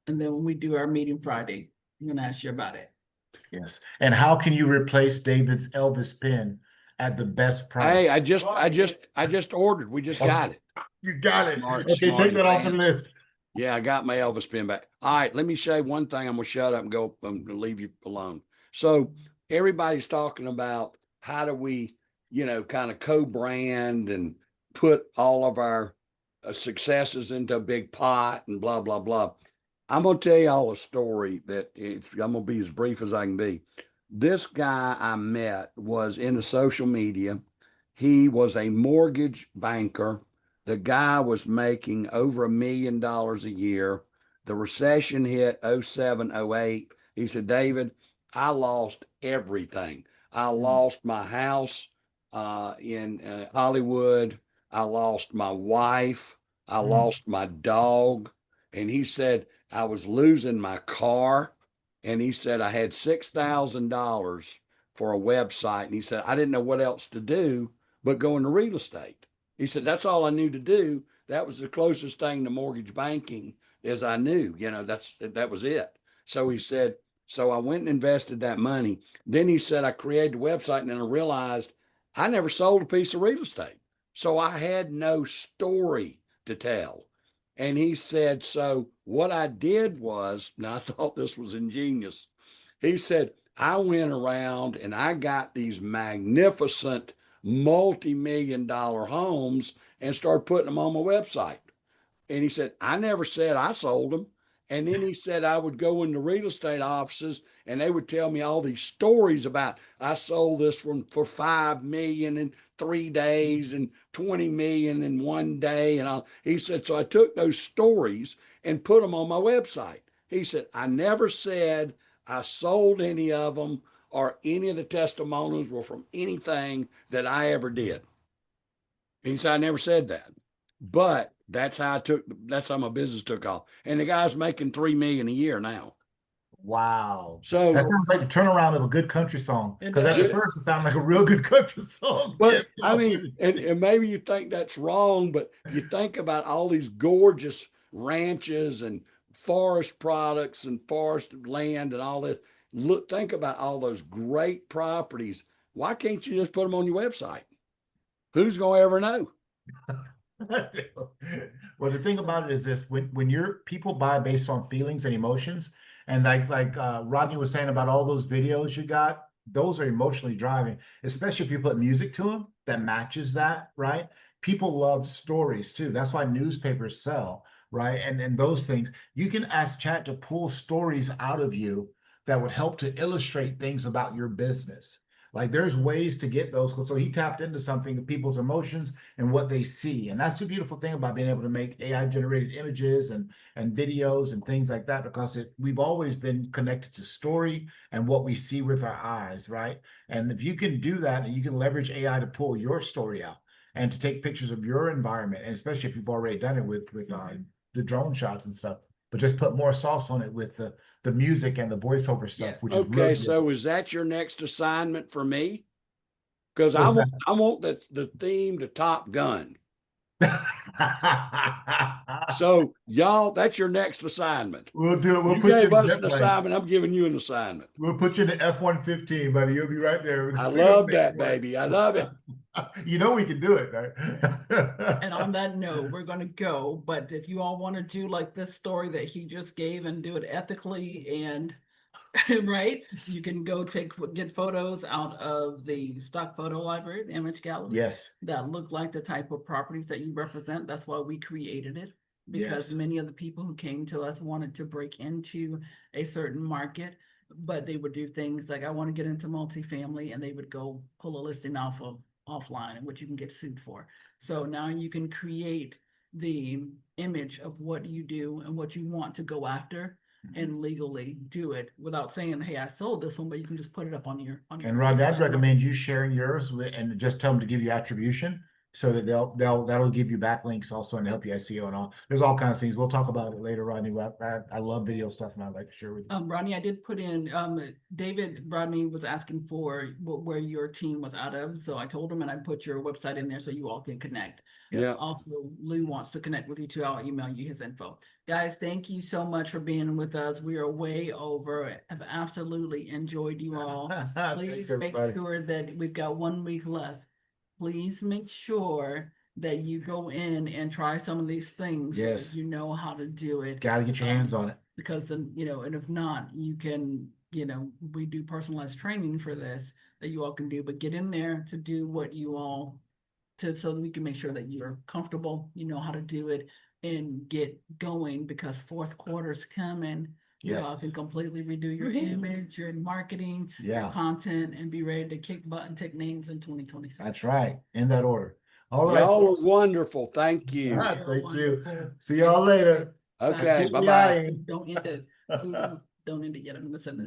And then when we do our meeting Friday, I'm going to ask you about it. Yes. And how can you replace David's Elvis pin at the best price? Hey, I just ordered. We just got it. You got it. Smart, Okay, smart take that off the advance. list. Yeah, I got my Elvis pin back. All right, let me show you one thing. I'm gonna shut up and go. I'm gonna leave you alone. So everybody's talking about how do we, kind of co-brand and put all of our successes into a big pot and blah, blah, blah. I'm going to tell you all a story that I'm going to be as brief as I can be. This guy I met was in the social media. He was a mortgage banker. The guy was making over $1 million a year. The recession hit 07, 08. He said, David, I lost everything. I lost my house. in Hollywood. I lost my wife. I lost my dog. And he said, I was losing my car. And he said, I had $6,000 for a website. And he said, I didn't know what else to do but go into real estate. He said, that's all I knew to do. That was the closest thing to mortgage banking as I knew, that was it. So he said, so I went and invested that money. Then he said, I created a website and then I realized I never sold a piece of real estate. So I had no story to tell. And he said, so what I did was, and I thought this was ingenious. He said, I went around and I got these magnificent multi-million-dollar homes and started putting them on my website. And he said, I never said I sold them. And then he said, I would go into real estate offices and they would tell me all these stories about, I sold this one for 5 million in 3 days and 20 million in 1 day. And all. He said, so I took those stories and put them on my website. He said, I never said I sold any of them or any of the testimonials were from anything that I ever did. He said, I never said that. But that's how my business took off. And the guy's making 3 million a year now. Wow. So that sounds like the turnaround of a good country song. Because at the first it sounded like a real good country song. But I mean, and maybe you think that's wrong, but you think about all these gorgeous ranches and forest products and forest land and all that. Think about all those great properties. Why can't you just put them on your website? Who's gonna ever know? Well, the thing about it is this: when your people buy based on feelings and emotions, and like Rodney was saying about all those videos you got, those are emotionally driving. Especially if you put music to them that matches that, right? People love stories too. That's why newspapers sell, right? And those things you can ask chat to pull stories out of you that would help to illustrate things about your business. Like there's ways to get those. So he tapped into something, people's emotions and what they see. And that's the beautiful thing about being able to make AI generated images and videos and things like that, because we've always been connected to story and what we see with our eyes, right? And if you can do that and you can leverage AI to pull your story out and to take pictures of your environment, and especially if you've already done it with the drone shots and stuff, but just put more sauce on it with the music and the voiceover stuff, Yes. which is Okay, really so is that your next assignment for me? Because I What's want the theme to Top Gun. good. So y'all, that's your next assignment. We'll do it. We'll You put you gave in us jet an plane. assignment. I'm giving you an assignment. We'll put you in the F-115, buddy. You'll be right there. I We don't love make that, it work. baby. I love it. You know we can do it, right? And on that note, we're going to go. But if you all want to do like this story that he just gave and do it ethically and right, you can go get photos out of the stock photo library, the image gallery. Yes. That look like the type of properties that you represent. That's why we created it, because Yes. many of the people who came to us wanted to break into a certain market, but they would do things like, I want to get into multifamily, and they would go pull a listing off of offline, which you can get sued for. So now you can create the image of what you do and what you want to go after and legally do it without saying, hey, I sold this one, but you can just put it up on your And Rodney, I'd website. recommend you sharing yours and just tell them to give you attribution so that that'll give you backlinks also and help you SEO and all. There's all kinds of things. We'll talk about it later, Rodney. I love video stuff and I'd like to share with you. Rodney, I did put in, Rodney was asking for where your team was out of. So I told him, and I put your website in there so you all can connect. Yeah. Also, Lou wants to connect with you too. I'll email you his info. Guys, thank you so much for being with us. We are way over. I've absolutely enjoyed you all. Please make sure that we've got 1 week left. Please make sure that you go in and try some of these things. Yes. So you know how to do it. Got to get your hands on it. Because then, and if not, you can, we do personalized training for this that you all can do, but get in there to do what you all so that we can make sure that you're comfortable, you know how to do it and get going, because fourth quarter's coming. You all can completely redo your image, your marketing, your content, and be ready to kick butt and take names in 2026. That's right. In that order. All right. Y'all are wonderful. Thank you. Thank you. See y'all later. Okay. Bye-bye. Don't end it. Don't end it yet. I'm gonna send this.